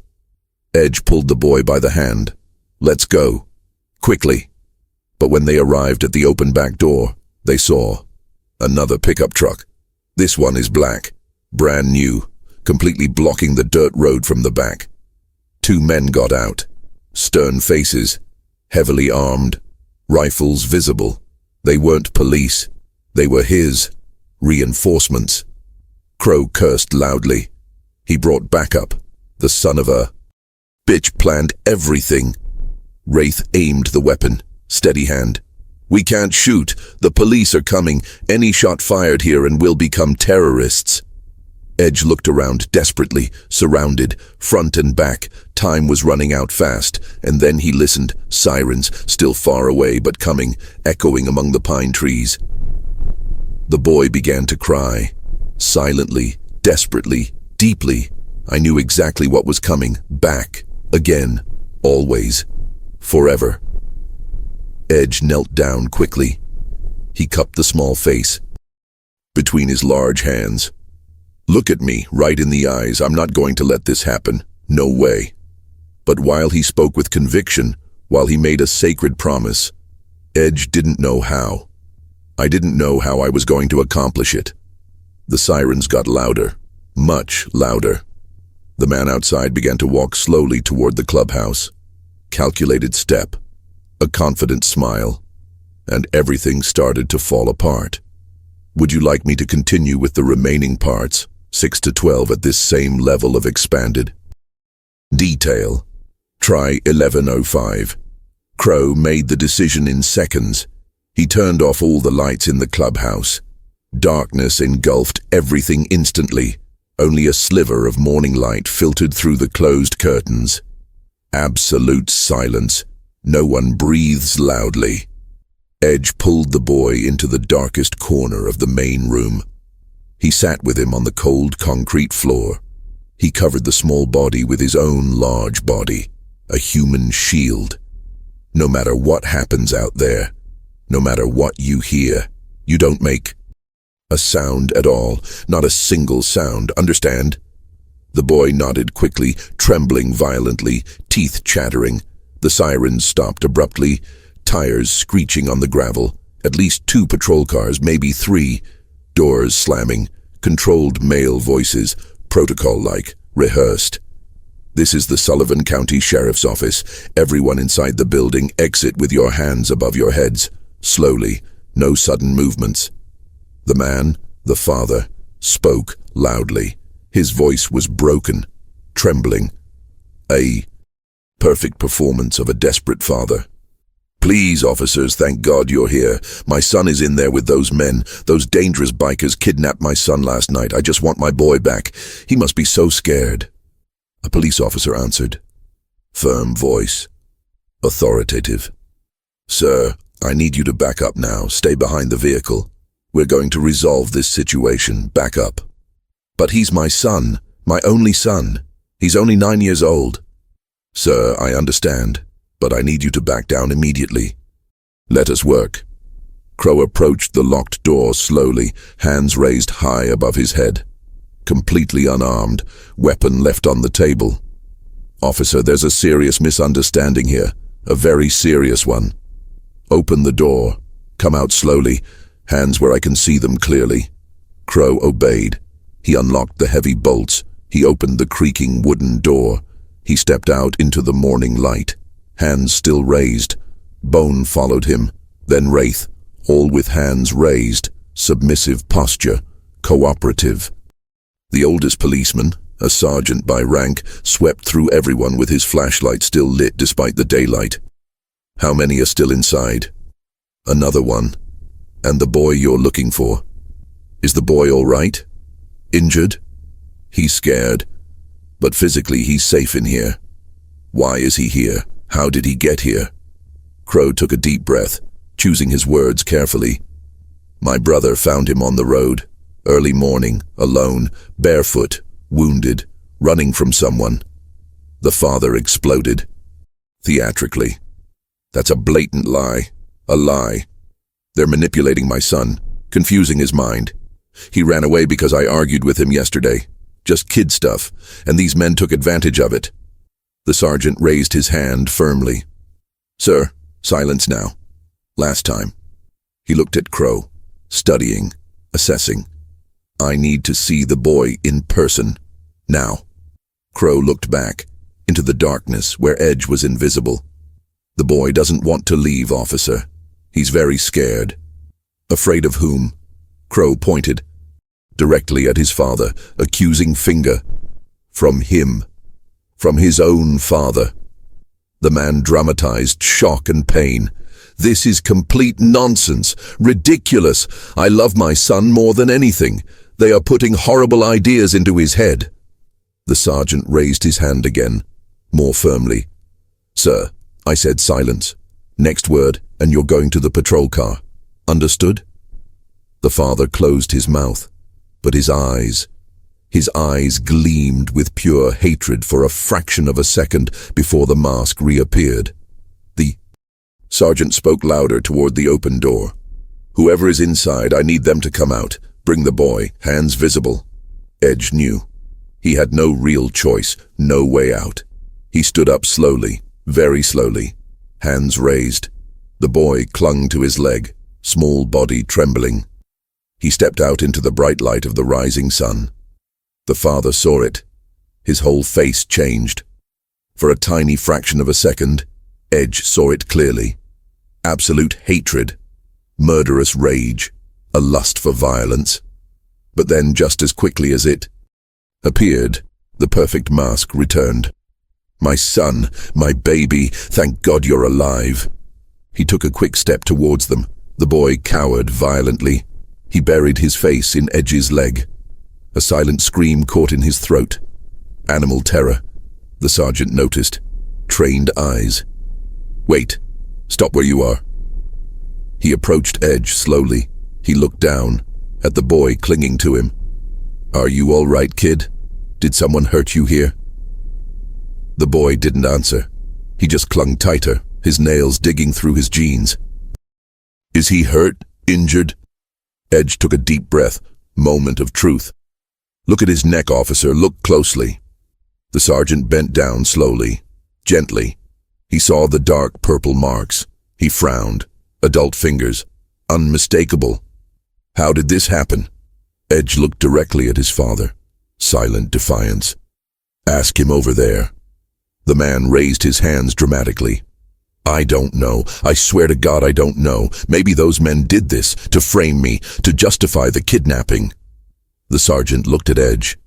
Edge pulled the boy by the hand. "Let's go. Quickly." But when they arrived at the open back door, they saw another pickup truck. This one is black, brand new, completely blocking the dirt road from the back. 2 men got out. Stern faces, heavily armed, rifles visible. They weren't police. They were his reinforcements. Crow cursed loudly. He brought backup. The son of a bitch planned everything. Wraith aimed the weapon, steady hand. "We can't shoot. The police are coming. Any shot fired here and we'll become terrorists." Edge looked around desperately, surrounded, front and back. Time was running out fast, and then he listened. Sirens, still far away but coming, echoing among the pine trees. The boy began to cry. Silently, desperately, deeply. I knew exactly what was coming. Back. Again. Always. Forever. Edge knelt down quickly. He cupped the small face between his large hands. "Look at me, right in the eyes. I'm not going to let this happen. No way." But while he spoke with conviction, while he made a sacred promise, Edge didn't know how. I didn't know how I was going to accomplish it. The sirens got louder, much louder. The man outside began to walk slowly toward the clubhouse. Calculated step, a confident smile, and everything started to fall apart. Would you like me to continue with the remaining parts, 6 to 12 at this same level of expanded detail? Try 11:05. Crow made the decision in seconds. He turned off all the lights in the clubhouse. Darkness engulfed everything instantly. Only a sliver of morning light filtered through the closed curtains. Absolute silence. No one breathes loudly. Edge pulled the boy into the darkest corner of the main room. He sat with him on the cold concrete floor. He covered the small body with his own large body, a human shield. No matter what happens out there, no matter what you hear, you don't make a sound at all, not a single sound, understand? The boy nodded quickly, trembling violently, teeth chattering. The sirens stopped abruptly, tires screeching on the gravel. At least 2 patrol cars, maybe 3. Doors slamming, controlled male voices, protocol-like, rehearsed. "This is the Sullivan County Sheriff's Office. Everyone inside the building, exit with your hands above your heads. Slowly, no sudden movements." The man, the father, spoke loudly. His voice was broken, trembling. A perfect performance of a desperate father. "Please, officers, thank God you're here. My son is in there with those men. Those dangerous bikers kidnapped my son last night. I just want my boy back. He must be so scared." A police officer answered. Firm voice. Authoritative. "Sir, I need you to back up now. Stay behind the vehicle. We're going to resolve this situation. Back up." "But he's my son. My only son. He's only 9 years old." "Sir, I understand, but I need you to back down immediately. Let us work." Crow approached the locked door slowly, hands raised high above his head. Completely unarmed, weapon left on the table. "Officer, there's a serious misunderstanding here. A very serious one. Open the door. Come out slowly, hands where I can see them clearly." Crow obeyed. He unlocked the heavy bolts. He opened the creaking wooden door. He stepped out into the morning light, hands still raised. Bone followed him, then Wraith, all with hands raised, submissive posture, cooperative. The oldest policeman, a sergeant by rank, swept through everyone with his flashlight still lit despite the daylight. "How many are still inside?" "Another one. And the boy you're looking for. Is the boy all right? Injured?" "He's scared, but physically he's safe in here." "Why is he here? How did he get here?" Crow took a deep breath, choosing his words carefully. "My brother found him on the road, early morning, alone, barefoot, wounded, running from someone." The father exploded, theatrically. "That's a blatant lie. A lie. They're manipulating my son, confusing his mind. He ran away because I argued with him yesterday. Just kid stuff, and these men took advantage of it." The sergeant raised his hand firmly. "Sir, silence now. Last time." He looked at Crow, studying, assessing. "I need to see the boy in person. Now." Crow looked back, into the darkness where Edge was invisible. "The boy doesn't want to leave, officer. He's very scared." "Afraid of whom?" Crow pointed directly at his father, accusing finger. "From him. From his own father." The man dramatized shock and pain. "This is complete nonsense. Ridiculous. I love my son more than anything. They are putting horrible ideas into his head." The sergeant raised his hand again, more firmly. "Sir, I said silence. Next word, and you're going to the patrol car. Understood?" The father closed his mouth, but his eyes gleamed with pure hatred for a fraction of a second before the mask reappeared. The sergeant spoke louder toward the open door. "Whoever is inside, I need them to come out. Bring the boy, hands visible." Edge knew. He had no real choice, no way out. He stood up slowly, very slowly, hands raised. The boy clung to his leg, small body trembling. He stepped out into the bright light of the rising sun. The father saw it. His whole face changed. For a tiny fraction of a second, Edge saw it clearly. Absolute hatred, murderous rage, a lust for violence. But then, just as quickly as it appeared, the perfect mask returned. "My son, my baby, thank God you're alive." He took a quick step towards them. The boy cowered violently. He buried his face in Edge's leg. A silent scream caught in his throat. Animal terror, the sergeant noticed. Trained eyes. "Wait. Stop where you are." He approached Edge slowly. He looked down at the boy clinging to him. "Are you all right, kid? Did someone hurt you here?" The boy didn't answer. He just clung tighter, his nails digging through his jeans. "Is he hurt? Injured?" Edge took a deep breath. Moment of truth. "Look at his neck, officer. Look closely. The sergeant bent down slowly, gently. He saw the dark purple marks. He frowned. Adult fingers. Unmistakable. How did this happen? Edge looked directly at his father. Silent defiance. Ask him over there. The man raised his hands dramatically. I don't know. I swear to God I don't know. Maybe those men did this to frame me, to justify the kidnapping. The sergeant looked at Edge,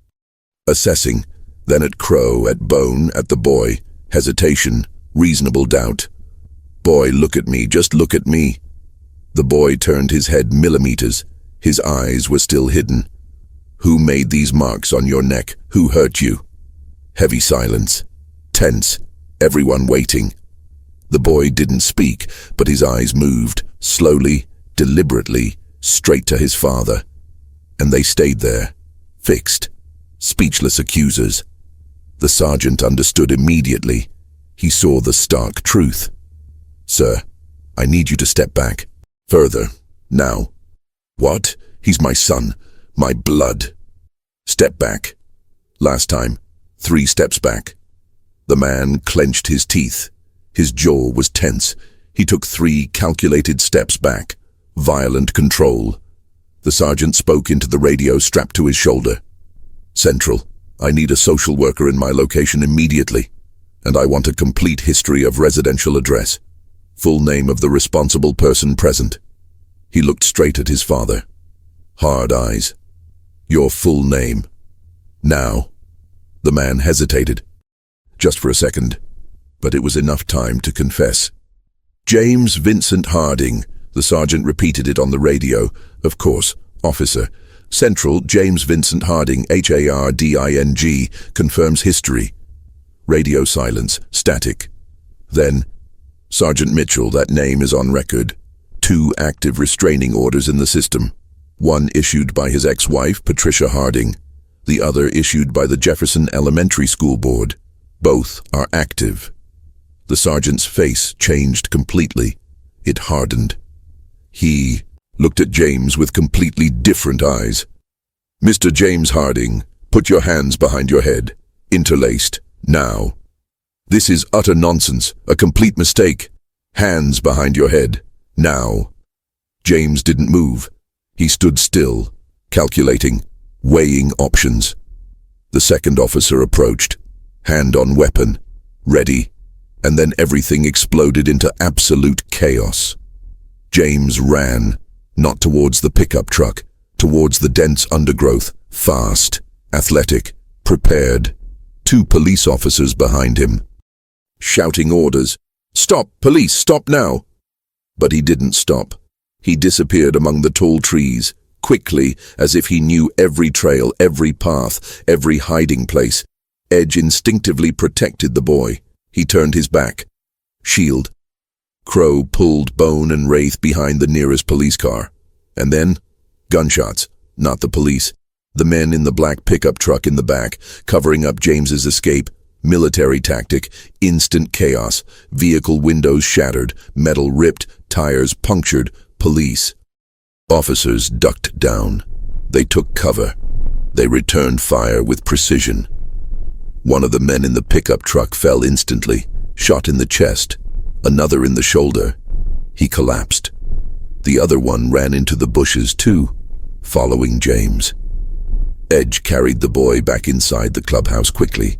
assessing, then at Crow, at Bone, at the boy. Hesitation, reasonable doubt. Boy, look at me, just look at me. The boy turned his head millimeters. His eyes were still hidden. Who made these marks on your neck? Who hurt you? Heavy silence. Tense. Everyone waiting. The boy didn't speak, but his eyes moved, slowly, deliberately, straight to his father. And they stayed there, fixed, speechless accusers. The sergeant understood immediately. He saw the stark truth. Sir, I need you to step back. Further. Now. What? He's my son. My blood. Step back. Last time, 3 steps back. The man clenched his teeth. His jaw was tense. He took 3 calculated steps back. Violent control. The sergeant spoke into the radio strapped to his shoulder. Central, I need a social worker in my location immediately, and I want a complete history of residential address. Full name of the responsible person present. He looked straight at his father. Hard eyes. Your full name. Now. The man hesitated. Just for a second. But it was enough time to confess. James Vincent Harding. The sergeant repeated it on the radio. Of course, officer. Central, James Vincent Harding, Harding, confirms history. Radio silence, static. Then, Sergeant Mitchell, that name is on record. 2 active restraining orders in the system. One issued by his ex-wife, Patricia Harding. The other issued by the Jefferson Elementary School Board. Both are active. The sergeant's face changed completely. It hardened. He looked at James with completely different eyes. Mr. James Harding, put your hands behind your head. Interlaced. Now. This is utter nonsense. A complete mistake. Hands behind your head. Now. James didn't move. He stood still, calculating, weighing options. The second officer approached, hand on weapon, ready, and then everything exploded into absolute chaos. James ran, not towards the pickup truck, towards the dense undergrowth, fast, athletic, prepared. 2 police officers behind him, shouting orders. Stop, police, stop now! But he didn't stop. He disappeared among the tall trees, quickly, as if he knew every trail, every path, every hiding place. Edge instinctively protected the boy. He turned his back. Shield. Crow pulled Bone and Wraith behind the nearest police car. And then, gunshots. Not the police. The men in the black pickup truck in the back, covering up James's escape. Military tactic. Instant chaos. Vehicle windows shattered. Metal ripped. Tires punctured. Police. Officers ducked down. They took cover. They returned fire with precision. One of the men in the pickup truck fell instantly, shot in the chest, another in the shoulder. He collapsed. The other one ran into the bushes too, following James. Edge carried the boy back inside the clubhouse quickly.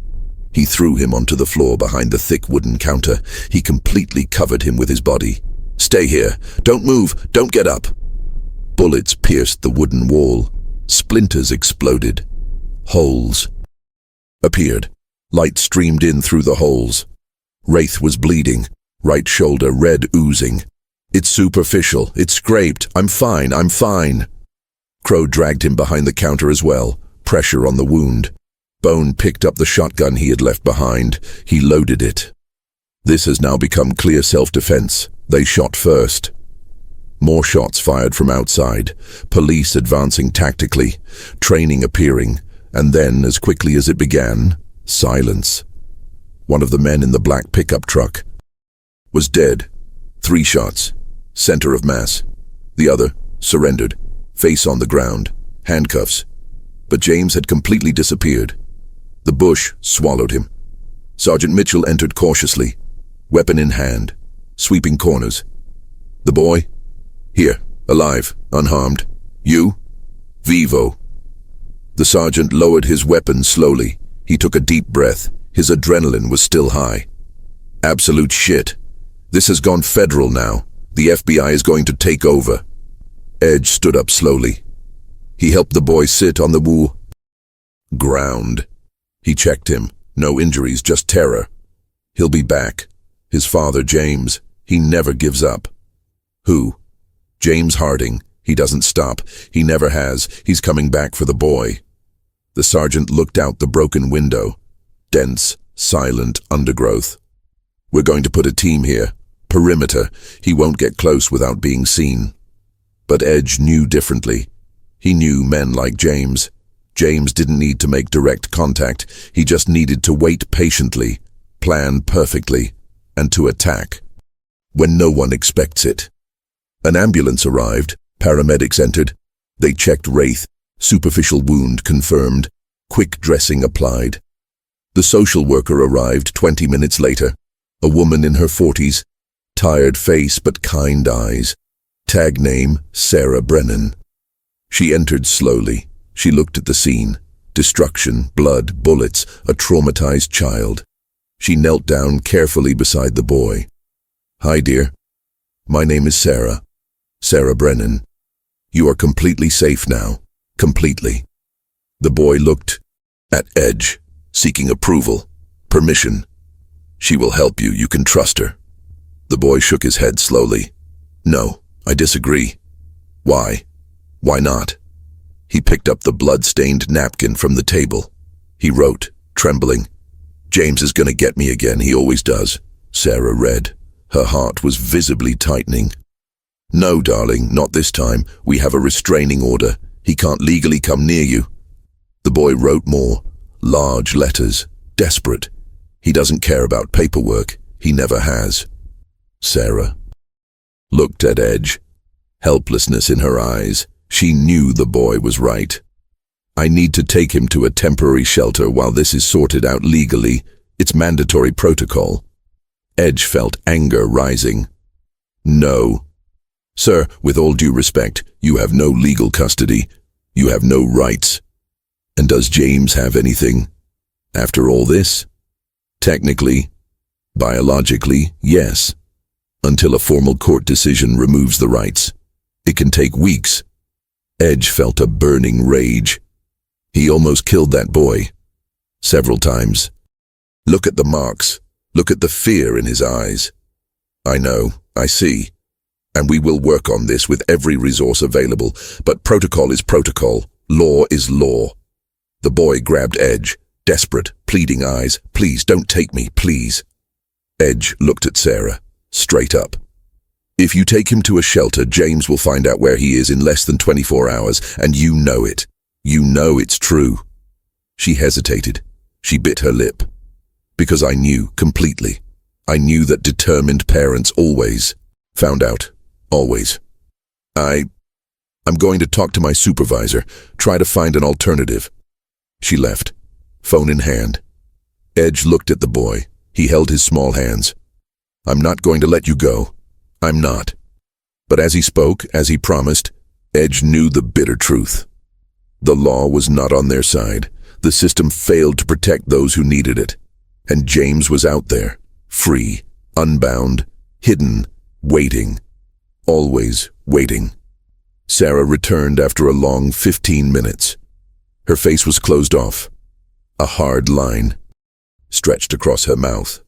He threw him onto the floor behind the thick wooden counter. He completely covered him with his body. Stay here. Don't move. Don't get up. Bullets pierced the wooden wall. Splinters exploded. Holes appeared. Light streamed in through the holes. Wraith was bleeding. Right shoulder red oozing. It's superficial. It's scraped. I'm fine. I'm fine. Crow dragged him behind the counter as well. Pressure on the wound. Bone picked up the shotgun he had left behind. He loaded it. This has now become clear self-defense. They shot first. More shots fired from outside. Police advancing tactically. Training appearing. And then, as quickly as it began, silence. One of the men in the black pickup truck was dead. 3 shots. Center of mass. The other surrendered. Face on the ground. Handcuffs. But James had completely disappeared. The bush swallowed him. Sergeant Mitchell entered cautiously, weapon in hand, sweeping corners. The boy? Here, alive, unharmed. You? Vivo. The sergeant lowered his weapon slowly. He took a deep breath. His adrenaline was still high. Absolute shit. This has gone federal now. The FBI is going to take over. Edge stood up slowly. He helped the boy sit on the ground. He checked him. No injuries, just terror. He'll be back. His father, James, he never gives up. Who? James Harding. He doesn't stop. He never has. He's coming back for the boy. The sergeant looked out the broken window. Dense, silent undergrowth. We're going to put a team here. Perimeter. He won't get close without being seen. But Edge knew differently. He knew men like James. James didn't need to make direct contact. He just needed to wait patiently, plan perfectly, and to attack when no one expects it. An ambulance arrived. Paramedics entered. They checked Wraith. Superficial wound confirmed. Quick dressing applied. The social worker arrived 20 minutes later. A woman in her 40s. Tired face but kind eyes. Tag name, Sarah Brennan. She entered slowly. She looked at the scene. Destruction, blood, bullets, a traumatized child. She knelt down carefully beside the boy. Hi, dear. My name is Sarah. Sarah Brennan. You are completely safe now. Completely. The boy looked at Edge, seeking approval, permission. She will help you. You can trust her. The boy shook his head slowly. No, I disagree. Why? Why not? He picked up the blood-stained napkin from the table. He wrote, trembling. James is gonna get me again, he always does. Sarah read. Her heart was visibly tightening. No, darling, not this time. We have a restraining order. He can't legally come near you. The boy wrote more. Large letters. Desperate. He doesn't care about paperwork. He never has. Sarah looked at Edge. Helplessness in her eyes. She knew the boy was right. I need to take him to a temporary shelter while this is sorted out legally. It's mandatory protocol. Edge felt anger rising. No. Sir, with all due respect, you have no legal custody. You have no rights. And does James have anything? After all this? Technically, biologically, yes. Until a formal court decision removes the rights. It can take weeks. Edge felt a burning rage. He almost killed that boy. Several times. Look at the marks. Look at the fear in his eyes. I know, I see. And we will work on this with every resource available, but protocol is protocol. Law is law. The boy grabbed Edge, desperate, pleading eyes. Please, don't take me, please. Edge looked at Sarah, straight up. If you take him to a shelter, James will find out where he is in less than 24 hours, and you know it. You know it's true. She hesitated. She bit her lip. Because I knew completely. I knew that determined parents always found out. Always. I'm going to talk to my supervisor, try to find an alternative. She left, phone in hand. Edge looked at the boy. He held his small hands. I'm not going to let you go. I'm not. But as he spoke, as he promised, Edge knew the bitter truth. The law was not on their side. The system failed to protect those who needed it. And James was out there, free, unbound, hidden, waiting. Always waiting. Sarah returned after a long 15 minutes. Her face was closed off. A hard line stretched across her mouth.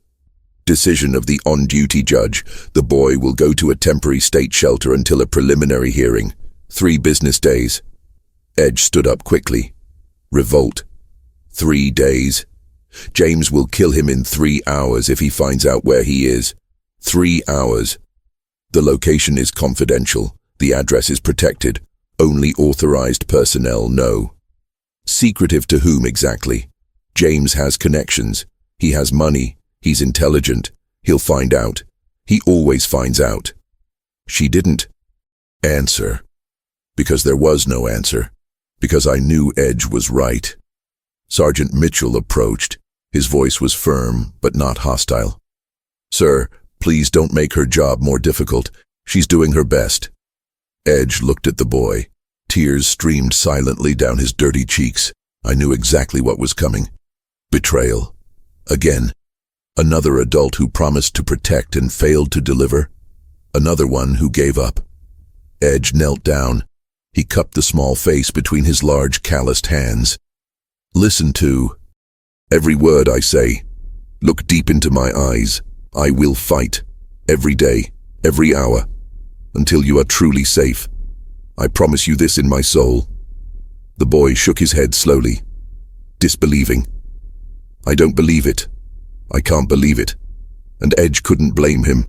Decision of the on-duty judge. The boy will go to a temporary state shelter until a preliminary hearing. 3 business days. Edge stood up quickly. Revolt. 3 days. James will kill him in 3 hours if he finds out where he is. 3 hours. The location is confidential. The address is protected. Only authorized personnel know. Secretive to whom exactly? James has connections. He has money. He's intelligent. He'll find out. He always finds out. She didn't answer. Because there was no answer. Because I knew Edge was right. Sergeant Mitchell approached. His voice was firm, but not hostile. "Sir, please don't make her job more difficult. She's doing her best." Edge looked at the boy. Tears streamed silently down his dirty cheeks. I knew exactly what was coming. Betrayal. Again. Another adult who promised to protect and failed to deliver. Another one who gave up. Edge knelt down. He cupped the small face between his large calloused hands. "Listen to every word I say. Look deep into my eyes. I will fight. Every day, every hour. Until you are truly safe. I promise you this in my soul." The boy shook his head slowly, disbelieving. "I don't believe it. I can't believe it." And Edge couldn't blame him.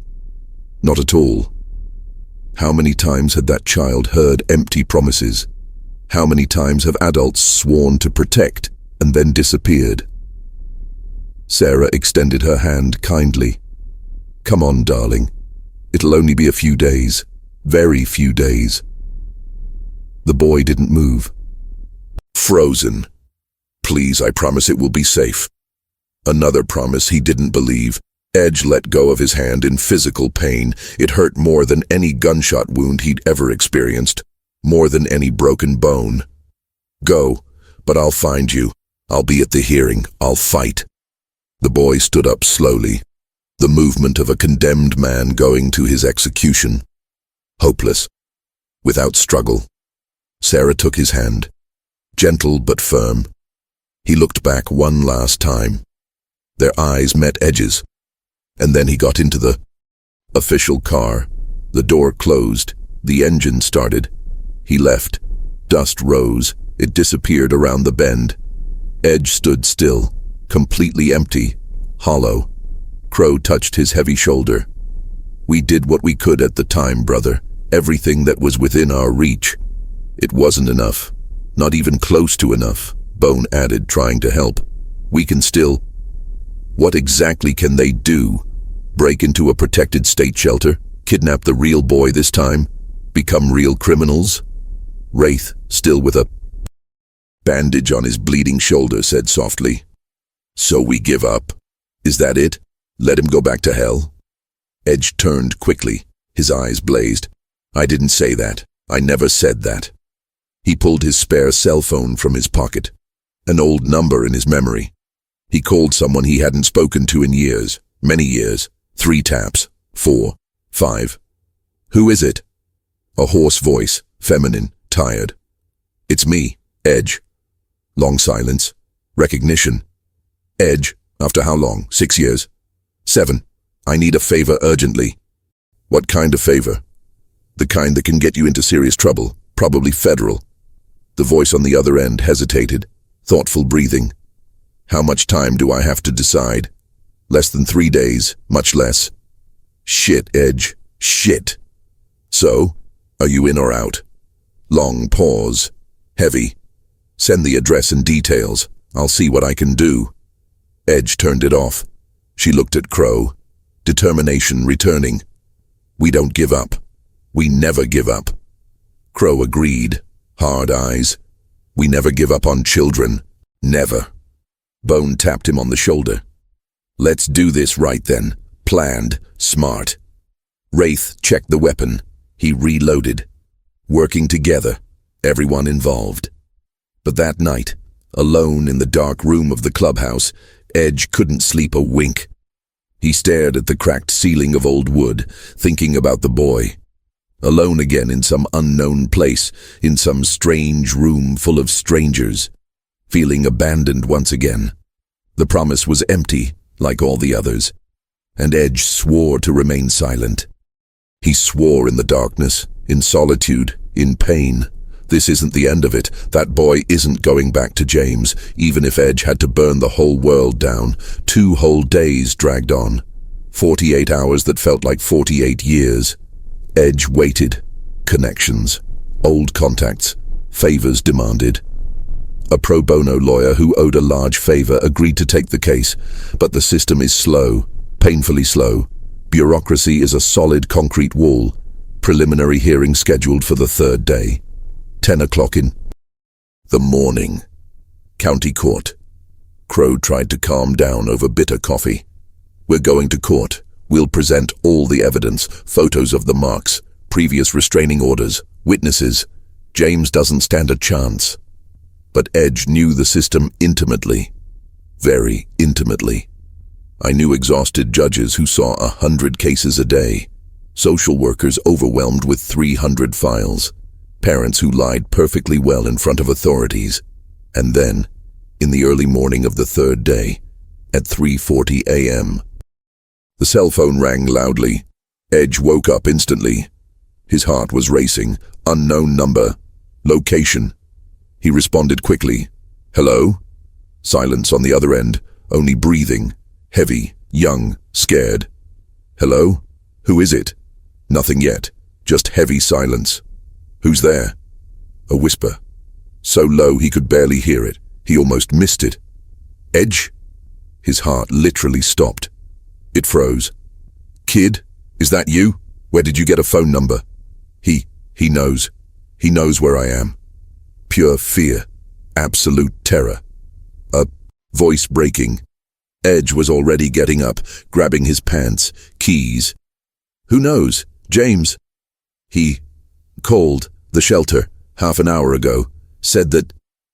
Not at all. How many times had that child heard empty promises? How many times have adults sworn to protect and then disappeared? Sarah extended her hand kindly. "Come on, darling. It'll only be a few days. Very few days." The boy didn't move. Frozen. "Please, I promise it will be safe." Another promise he didn't believe. Edge let go of his hand in physical pain. It hurt more than any gunshot wound he'd ever experienced, more than any broken bone. "Go, but I'll find you. I'll be at the hearing. I'll fight." The boy stood up slowly, the movement of a condemned man going to his execution. Hopeless, without struggle. Sarah took his hand, gentle but firm. He looked back one last time. Their eyes met Edge's. And then he got into the official car. The door closed. The engine started. He left. Dust rose. It disappeared around the bend. Edge stood still, completely empty, hollow. Crow touched his heavy shoulder. "We did what we could at the time, brother. Everything that was within our reach." "It wasn't enough. Not even close to enough," Bone added, trying to help. "We can still..." "What exactly can they do? Break into a protected state shelter? Kidnap the real boy this time? Become real criminals?" Wraith, still with a bandage on his bleeding shoulder, said softly, "So we give up? Is that it? Let him go back to hell?" Edge turned quickly. His eyes blazed. "I didn't say that. I never said that." He pulled his spare cell phone from his pocket, an old number in his memory. He called someone he hadn't spoken to in years, many years. 3 taps, 4, 5. "Who is it?" A hoarse voice, feminine, tired. "It's me, Edge." Long silence. Recognition. "Edge, after how long? 6 years?" 7. "I need a favor urgently." "What kind of favor?" "The kind that can get you into serious trouble, probably federal." The voice on the other end hesitated, thoughtful breathing. "How much time do I have to decide?" "Less than 3 days, much less." "Shit, Edge, shit." "So, are you in or out?" Long pause. Heavy. "Send the address and details. I'll see what I can do." Edge turned it off. She looked at Crow, determination returning. "We don't give up. We never give up." Crow agreed, hard eyes. "We never give up on children. Never." Bone tapped him on the shoulder. "Let's do this right then. Planned, smart." Wraith checked the weapon. He reloaded. Working together, everyone involved. But that night, alone in the dark room of the clubhouse, Edge couldn't sleep a wink. He stared at the cracked ceiling of old wood, thinking about the boy. Alone again in some unknown place, in some strange room full of strangers. Feeling abandoned once again. The promise was empty, like all the others, and Edge swore to remain silent. He swore in the darkness, in solitude, in pain. This isn't the end of it. That boy isn't going back to James, even if Edge had to burn the whole world down. 2 whole days dragged on. 48 hours that felt like 48 years. Edge waited. Connections. Old contacts. Favors demanded. A pro bono lawyer who owed a large favor agreed to take the case, but the system is slow, painfully slow. Bureaucracy is a solid concrete wall. Preliminary hearing scheduled for the 3rd day. 10 o'clock in the morning. County Court. Crow tried to calm down over bitter coffee. We're going to court. We'll present all the evidence, photos of the marks, previous restraining orders, witnesses. James doesn't stand a chance. But Edge knew the system intimately. Very intimately. I knew exhausted judges who saw 100 cases a day, social workers overwhelmed with 300 files, parents who lied perfectly well in front of authorities. And then, in the early morning of the third day, at 3:40 a.m., the cell phone rang loudly. Edge woke up instantly. His heart was racing. Unknown number. Location. He responded quickly. Hello? Silence on the other end, only breathing. Heavy, young, scared. Hello? Who is it? Nothing yet, just heavy silence. Who's there? A whisper. So low he could barely hear it. He almost missed it. Edge? His heart literally stopped. It froze. Kid, is that you? Where did you get a phone number? He knows. He knows where I am. Pure fear. Absolute terror. A voice breaking. Edge was already getting up, grabbing his pants, keys. Who knows? James. He called the shelter half an hour ago, said that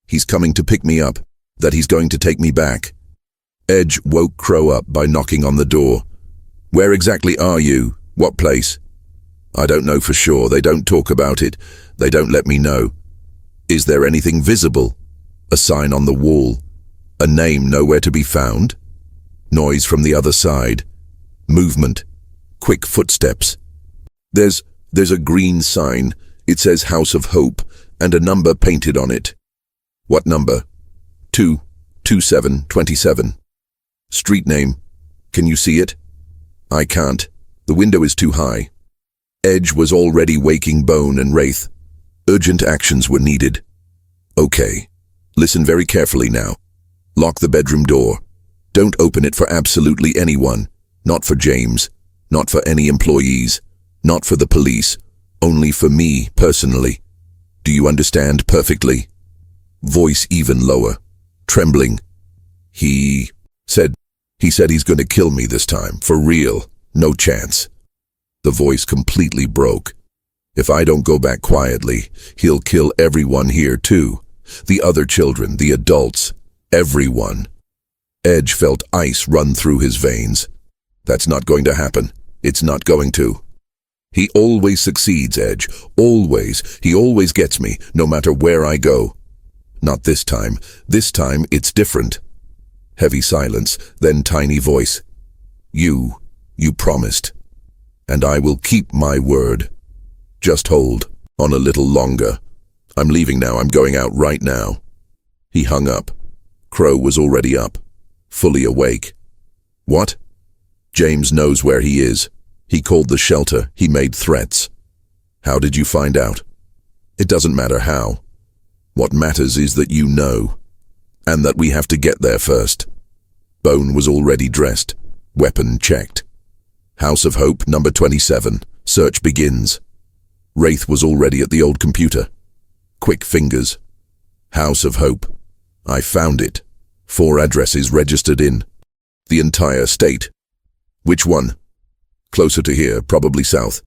he's coming to pick me up, that he's going to take me back. Edge woke Crow up by knocking on the door. Where exactly are you? What place? I don't know for sure. They don't talk about it. They don't let me know. Is there anything visible? A sign on the wall? A name nowhere to be found? Noise from the other side. Movement. Quick footsteps. There's a green sign. It says House of Hope and a number painted on it. What number? 22727. Street name. Can you see it? I can't. The window is too high. Edge was already waking Bone and Wraith. Urgent actions were needed. Okay. Listen very carefully now. Lock the bedroom door. Don't open it for absolutely anyone. Not for James. Not for any employees. Not for the police. Only for me, personally. Do you understand perfectly? Voice even lower. Trembling. He said he's going to kill me this time. For real. No chance. The voice completely broke. If I don't go back quietly, he'll kill everyone here too. The other children, the adults, everyone. Edge felt ice run through his veins. That's not going to happen. It's not going to. He always succeeds, Edge. Always. He always gets me, no matter where I go. Not this time. This time, it's different. Heavy silence, then tiny voice. You promised. And I will keep my word. Just hold on a little longer. I'm leaving now. I'm going out right now. He hung up. Crow was already up, fully awake. What? James knows where he is. He called the shelter. He made threats. How did you find out? It doesn't matter how. What matters is that you know, and that we have to get there first. Bone was already dressed, weapon checked. House of Hope, number 27. Search begins. Wraith was already at the old computer. Quick fingers. House of Hope. I found it. 4 addresses registered in the entire state. Which one? Closer to here, probably south.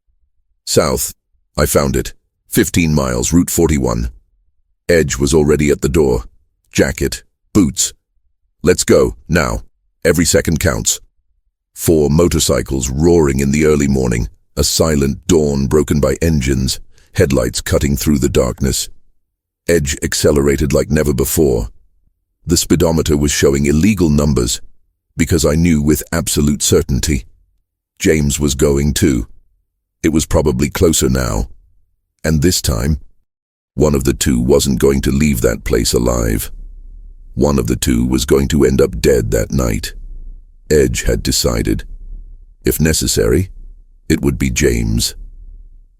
South. I found it. 15 miles, Route 41. Edge was already at the door. Jacket. Boots. Let's go, now. Every second counts. 4 motorcycles roaring in the early morning, a silent dawn broken by engines, headlights cutting through the darkness. Edge accelerated like never before. The speedometer was showing illegal numbers, because I knew with absolute certainty. James was going too. It was probably closer now. And this time, one of the two wasn't going to leave that place alive. One of the two was going to end up dead that night. Edge had decided. If necessary, it would be James.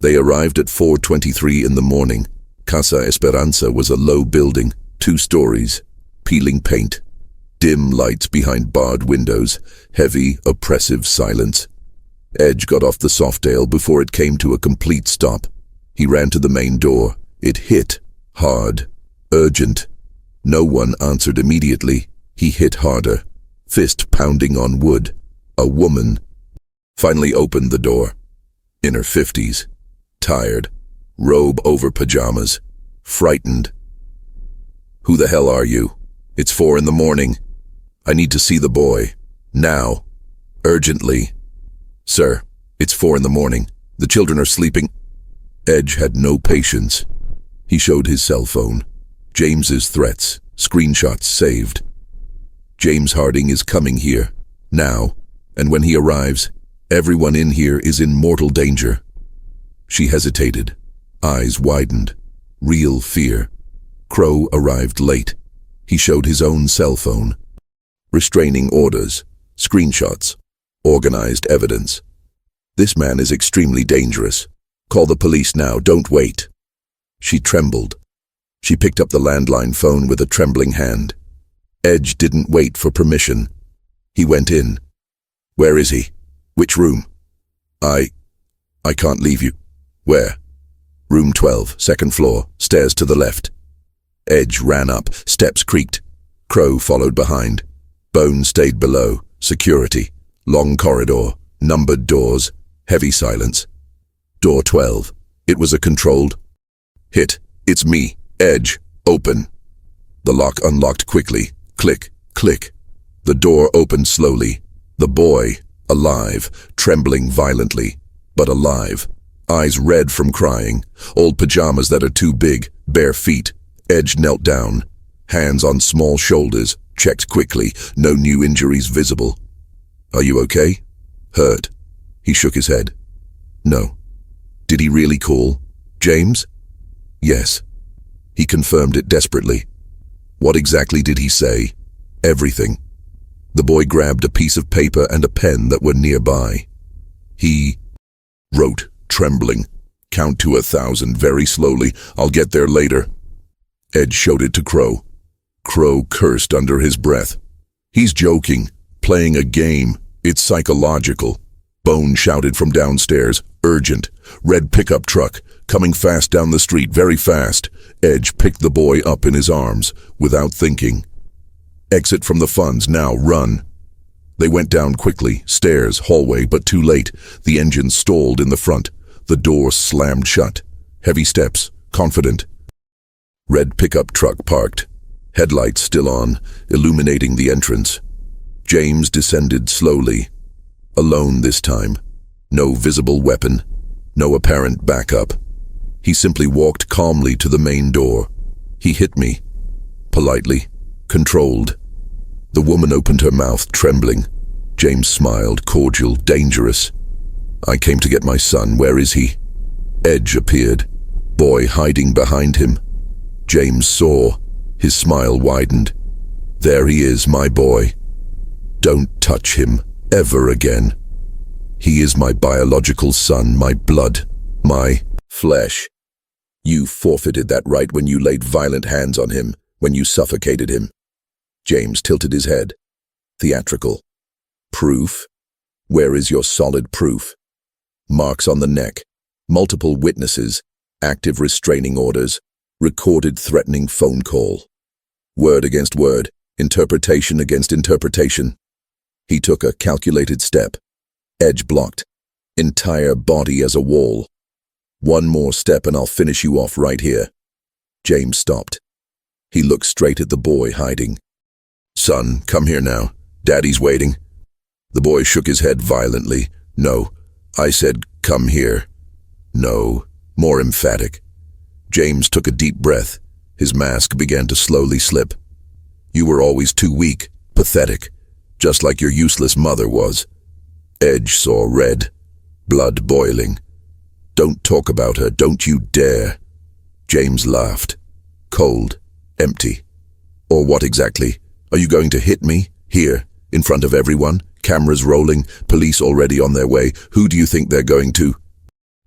They arrived at 4:23 in the morning. Casa Esperanza was a low building, 2 stories, peeling paint, dim lights behind barred windows, heavy, oppressive silence. Edge got off the Softail before it came to a complete stop. He ran to the main door. It hit, hard, urgent. No one answered immediately. He hit harder, fist pounding on wood. A woman finally opened the door. In her 50s, tired, robe over pajamas, frightened. "Who the hell are you? It's 4 in the morning. I need to see the boy. Now. Urgently." "Sir, it's 4 in the morning. The children are sleeping." Edge had no patience. He showed his cell phone. James's threats, screenshots saved. "James Harding is coming here. Now. And when he arrives, everyone in here is in mortal danger." She hesitated, eyes widened. Real fear. Crow arrived late. He showed his own cell phone. Restraining orders, screenshots, organized evidence. "This man is extremely dangerous. Call the police now, don't wait." She trembled. She picked up the landline phone with a trembling hand. Edge didn't wait for permission. He went in. "Where is he? Which room?" I can't leave you." "Where?" "Room 12, second floor, stairs to the left." Edge ran up, steps creaked. Crow followed behind. Bone stayed below, security. Long corridor, numbered doors, heavy silence. Door 12. It was a controlled hit. "It's me, Edge. Open." The lock unlocked quickly. Click, click. The door opened slowly. The boy, alive, trembling violently, but alive. Eyes red from crying. Old pajamas that are too big, bare feet. Edge knelt down. Hands on small shoulders, checked quickly. No new injuries visible. "Are you okay?" "Hurt." He shook his head. "No." "Did he really call? James?" "Yes." He confirmed it desperately. "What exactly did he say?" "Everything." The boy grabbed a piece of paper and a pen that were nearby. He wrote, trembling, "Count to 1,000 very slowly. I'll get there later." Edge showed it to Crow. Crow cursed under his breath. "He's joking, playing a game. It's psychological." Bone shouted from downstairs, "Urgent. Red pickup truck, coming fast down the street, very fast." Edge picked the boy up in his arms, without thinking. "Exit from the funds, now, run." They went down quickly, stairs, hallway, but too late. The engine stalled in the front. The door slammed shut. Heavy steps, confident. Red pickup truck parked. Headlights still on, illuminating the entrance. James descended slowly. Alone this time. No visible weapon. No apparent backup. He simply walked calmly to the main door. He hit me. Politely. Controlled. The woman opened her mouth, trembling. James smiled, cordial, dangerous. "I came to get my son. Where is he?" Edge appeared. Boy hiding behind him. James saw. His smile widened. "There he is, my boy. Don't touch him, ever again. He is my biological son, my blood, my flesh. You forfeited that right when you laid violent hands on him, when you suffocated him." James tilted his head. Theatrical. "Proof? Where is your solid proof?" Marks on the neck, multiple witnesses, active restraining orders, recorded threatening phone call. Word against word, interpretation against interpretation. He took a calculated step. Edge blocked. Entire body as a wall. "One more step and I'll finish you off right here." James stopped. He looked straight at the boy hiding. "Son, come here now. Daddy's waiting." The boy shook his head violently. "No. I said, come here." "No." More emphatic. James took a deep breath. His mask began to slowly slip. "You were always too weak, pathetic, just like your useless mother was." Edge saw red, blood boiling. "Don't talk about her, don't you dare." James laughed. Cold, empty. "Or what exactly? Are you going to hit me? Here, in front of everyone? Cameras rolling, police already on their way. Who do you think they're going to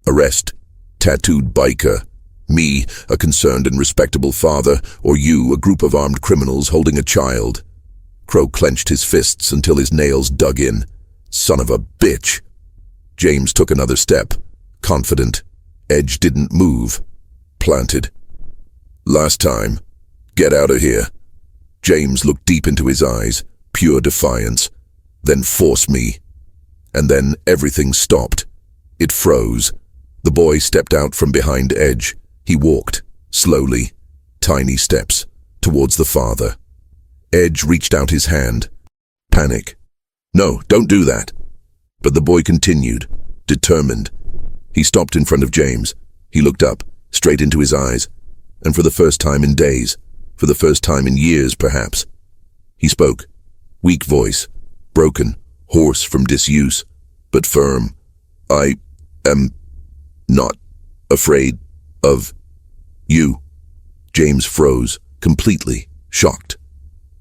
arrest? Tattooed biker. Me, a concerned and respectable father, or you, a group of armed criminals holding a child?" Crow clenched his fists until his nails dug in. "Son of a bitch." James took another step, confident. Edge didn't move. Planted. "Last time. Get out of here." James looked deep into his eyes, pure defiance. Then force me. And then everything stopped. It froze. The boy stepped out from behind Edge. He walked, slowly, tiny steps, towards the father. Edge reached out his hand. Panic. No, don't do that. But the boy continued, determined. He stopped in front of James. He looked up, straight into his eyes. And for the first time in days, for the first time in years perhaps, he spoke. Weak voice, broken, hoarse from disuse, but firm. I am not afraid of you. James froze, completely, shocked.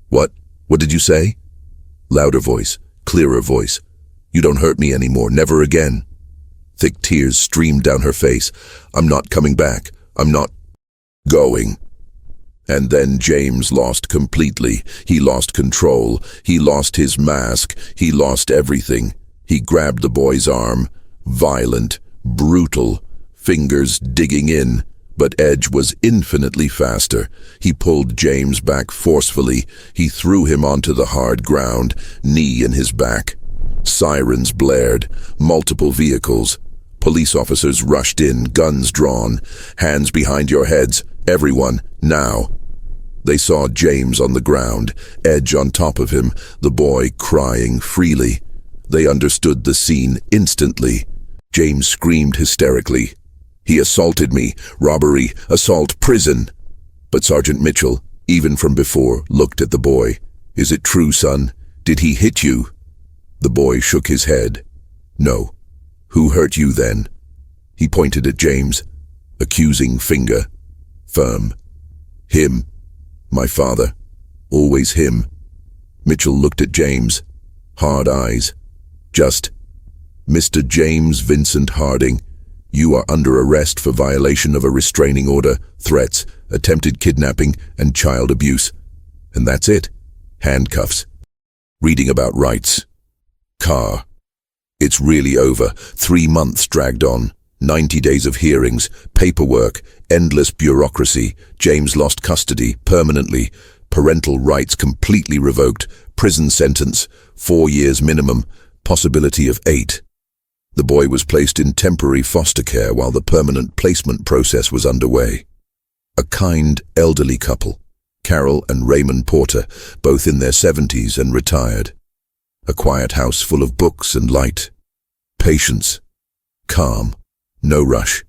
What did you say? Louder voice, clearer voice. You don't hurt me anymore, never again. Thick tears streamed down her face. I'm not coming back. I'm not going. And then James lost completely. He lost control. He lost his mask. He lost everything. He grabbed the boy's arm. Violent, brutal, fingers digging in. But Edge was infinitely faster. He pulled James back forcefully. He threw him onto the hard ground, knee in his back. Sirens blared. Multiple vehicles. Police officers rushed in, guns drawn. Hands behind your heads. Everyone, now. They saw James on the ground, Edge on top of him, the boy crying freely. They understood the scene instantly. James screamed hysterically. He assaulted me. Robbery, assault, prison. But Sergeant Mitchell, even from before, looked at the boy. Is it true, son? Did he hit you? The boy shook his head. No. Who hurt you then? He pointed at James, accusing finger. Firm. Him. My father. Always him. Mitchell looked at James. Hard eyes. Just, Mr. James Vincent Harding, you are under arrest for violation of a restraining order, threats, attempted kidnapping, and child abuse. And that's it. Handcuffs. Reading about rights. Car. It's really over. 3 months dragged on. 90 days of hearings, paperwork, endless bureaucracy. James lost custody permanently. Parental rights completely revoked. Prison sentence, 4 years minimum, possibility of 8. The boy was placed in temporary foster care while the permanent placement process was underway. A kind, elderly couple, Carol and Raymond Porter, both in their 70s and retired. A quiet house full of books and light. Patience. Calm. No rush.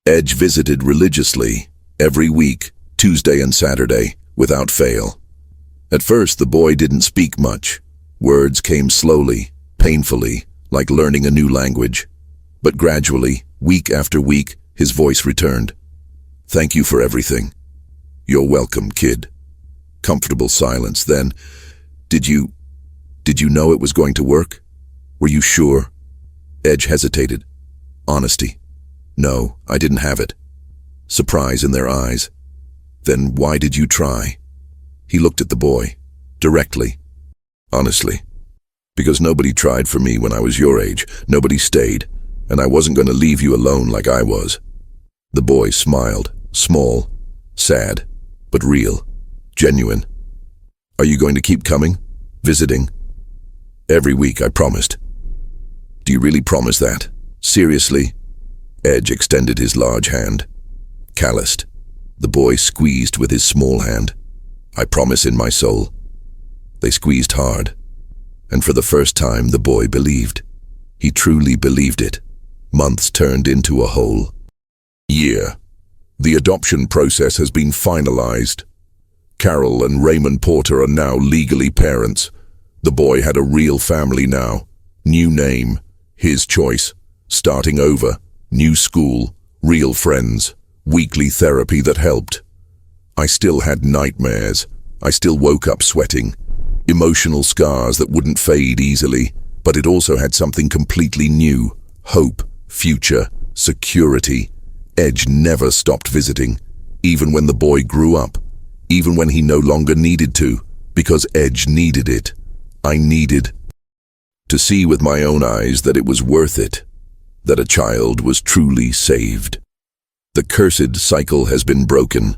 Edge visited religiously, every week, Tuesday and Saturday, without fail. At first, the boy didn't speak much. Words came slowly, painfully, like learning a new language. But gradually, week after week, his voice returned. Thank you for everything. You're welcome, kid. Comfortable silence. Then, did you know it was going to work? Were you sure? Edge hesitated. Honesty. No, I didn't have it. Surprise in their eyes. Then why did you try? He looked at the boy, directly. Honestly. Because nobody tried for me when I was your age. Nobody stayed. And I wasn't going to leave you alone like I was. The boy smiled, small, sad, but real, genuine. Are you going to keep coming? Visiting? Every week, I promised. Do you really promise that? Seriously? Edge extended his large hand. Calloused. The boy squeezed with his small hand. I promise in my soul. They squeezed hard. And for the first time, the boy believed. He truly believed it. Months turned into a whole year. The adoption process has been finalized. Carol and Raymond Porter are now legally parents. The boy had a real family now. New name, his choice, starting over, new school, real friends, weekly therapy that helped. I still had nightmares. I still woke up sweating. Emotional scars that wouldn't fade easily, but it also had something completely new. Hope, future, security. Edge never stopped visiting, even when the boy grew up, even when he no longer needed to, because Edge needed it. I needed to see with my own eyes that it was worth it, that a child was truly saved. The cursed cycle has been broken.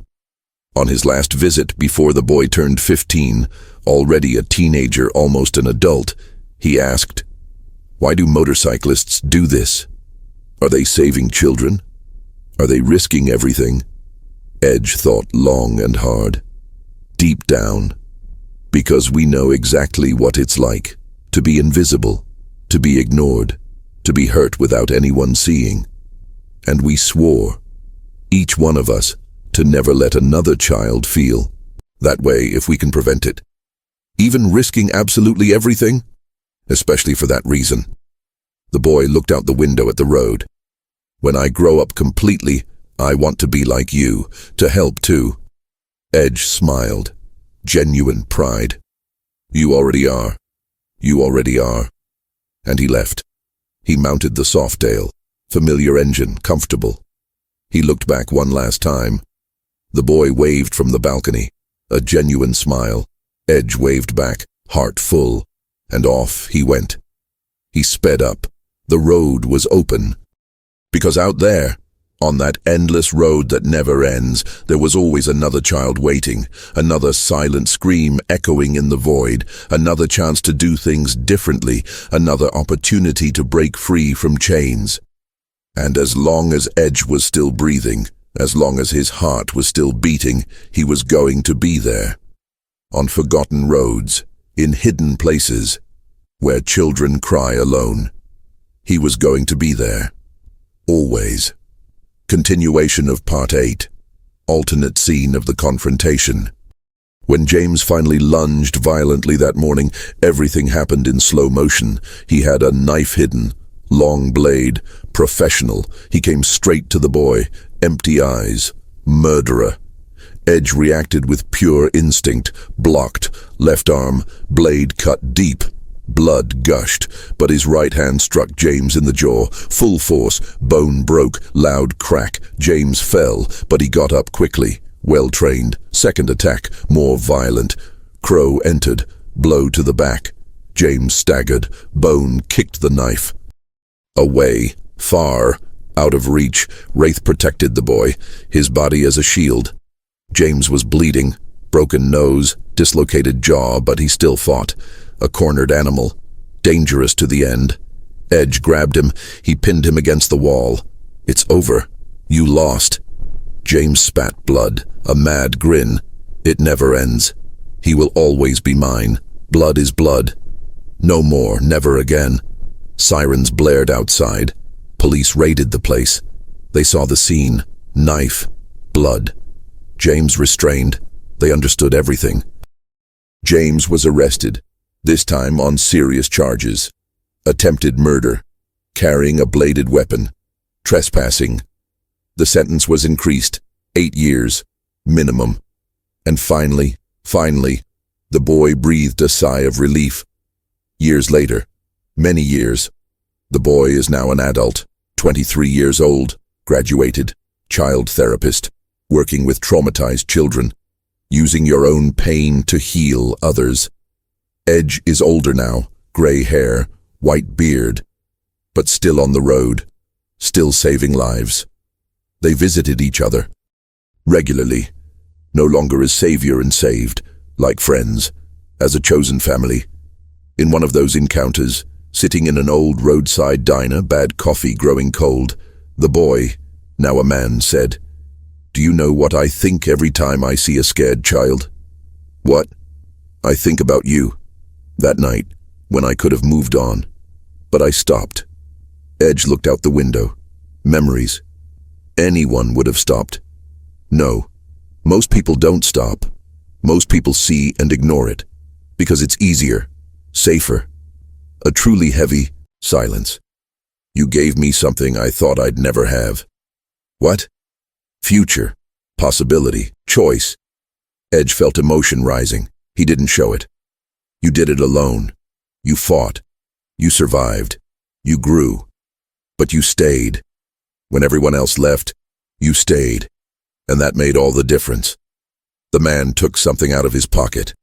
On his last visit before the boy turned 15, already a teenager, almost an adult, he asked, "Why do motorcyclists do this? Are they saving children? Are they risking everything?" Edge thought long and hard. Deep down, because we know exactly what it's like to be invisible, to be ignored, to be hurt without anyone seeing. And we swore, each one of us, to never let another child feel that way if we can prevent it. Even risking absolutely everything, especially for that reason. The boy looked out the window at the road. "When I grow up completely, I want to be like you, to help too." Edge smiled. Genuine pride. "You already are. You already are." And he left. He mounted the Softail. Familiar engine, comfortable. He looked back one last time. The boy waved from the balcony. A genuine smile. Edge waved back, heart full. And off he went. He sped up. The road was open. Because out there, on that endless road that never ends, there was always another child waiting, another silent scream echoing in the void, another chance to do things differently, another opportunity to break free from chains. And as long as Edge was still breathing, as long as his heart was still beating, he was going to be there. On forgotten roads, in hidden places, where children cry alone. He was going to be there. Always. Continuation of Part 8. Alternate scene of the confrontation. When James finally lunged violently that morning, everything happened in slow motion. He had a knife hidden, long blade, professional. He came straight to the boy, empty eyes, murderer. Edge reacted with pure instinct, blocked, left arm, blade cut deep. Blood gushed, but his right hand struck James in the jaw. Full force, bone broke, loud crack. James fell, but he got up quickly. Well trained. Second attack, more violent. Crow entered, blow to the back. James staggered. Bone kicked the knife. Away, far, out of reach, Wraith protected the boy, his body as a shield. James was bleeding, broken nose, dislocated jaw, but he still fought. A cornered animal, dangerous to the end. Edge grabbed him. He pinned him against the wall. "It's over. You lost." James spat blood, a mad grin. "It never ends. He will always be mine. Blood is blood. No more, never again." Sirens blared outside. Police raided the place. They saw the scene. Knife. Blood. James restrained. They understood everything. James was arrested. This time on serious charges. Attempted murder, carrying a bladed weapon, trespassing. The sentence was increased, 8 years, minimum. And finally, the boy breathed a sigh of relief. Years later, many years, the boy is now an adult, 23 years old, graduated, child therapist, working with traumatized children, using your own pain to heal others. Edge is older now, gray hair, white beard, but still on the road, still saving lives. They visited each other regularly, no longer as savior and saved, like friends, as a chosen family. In one of those encounters, sitting in an old roadside diner, bad coffee growing cold, the boy, now a man, said, "Do you know what I think every time I see a scared child?" "What?" "I think about you. That night, when I could have moved on. But I stopped." Edge looked out the window. Memories. Anyone would have stopped. No, most people don't stop. Most people see and ignore it, because it's easier, safer. A truly heavy silence. "You gave me something I thought I'd never have." "What?" "Future, possibility, choice." Edge felt emotion rising. He didn't show it. "You did it alone. You fought. You survived. You grew. But you stayed. When everyone else left, you stayed. And that made all the difference." The man took something out of his pocket.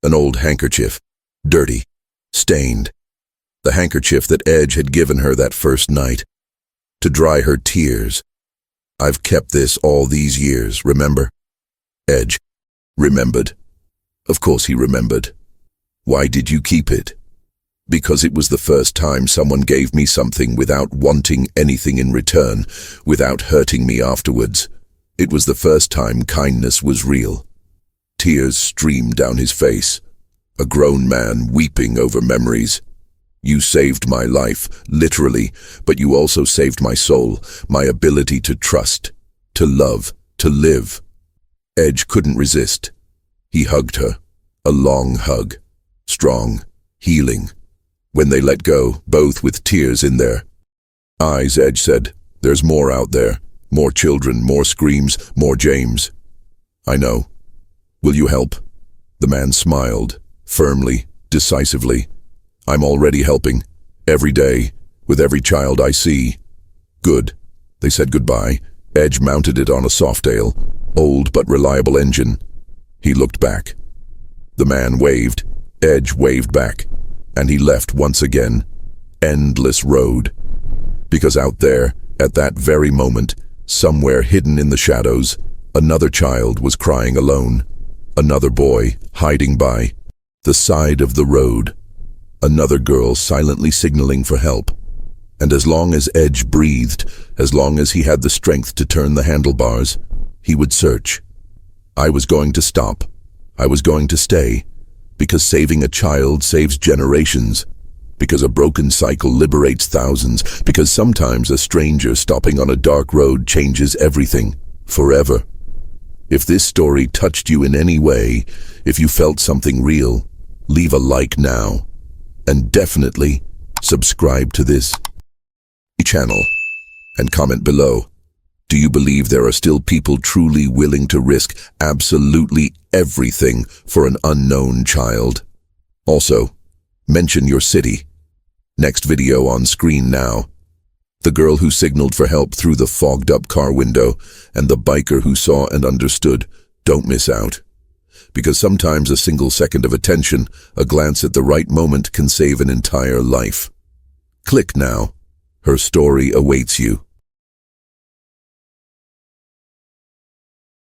An old handkerchief. Dirty. Stained. The handkerchief that Edge had given her that first night. To dry her tears. "I've kept this all these years, remember?" Edge remembered. Of course he remembered. Why did you keep it? Because it was the first time someone gave me something without wanting anything in return, without hurting me afterwards. It was the first time kindness was real. Tears streamed down his face. A grown man weeping over memories. You saved my life, literally, but you also saved my soul, my ability to trust, to love, to live. Edge couldn't resist. He hugged her. A long hug. Strong. Healing. When they let go, both with tears in their eyes, Edge said, "There's more out there. More children, more screams, more James." "I know. Will you help?" The man smiled, firmly, decisively. "I'm already helping. Every day, with every child I see." "Good." They said goodbye. Edge mounted it on a Softail, old but reliable engine. He looked back. The man waved. Edge waved back. And he left once again. Endless road. Because out there, at that very moment, somewhere hidden in the shadows, another child was crying alone. Another boy hiding by the side of the road. Another girl silently signaling for help. And as long as Edge breathed, as long as he had the strength to turn the handlebars, he would search. I was going to stop. I was going to stay. Because saving a child saves generations. Because a broken cycle liberates thousands. Because sometimes a stranger stopping on a dark road changes everything, forever. If this story touched you in any way, if you felt something real, leave a like now. And definitely subscribe to this channel and comment below. Do you believe there are still people truly willing to risk absolutely everything for an unknown child? Also, mention your city. Next video on screen now. The girl who signaled for help through the fogged-up car window and the biker who saw and understood. Don't miss out. Because sometimes a single second of attention, a glance at the right moment can save an entire life. Click now. Her story awaits you.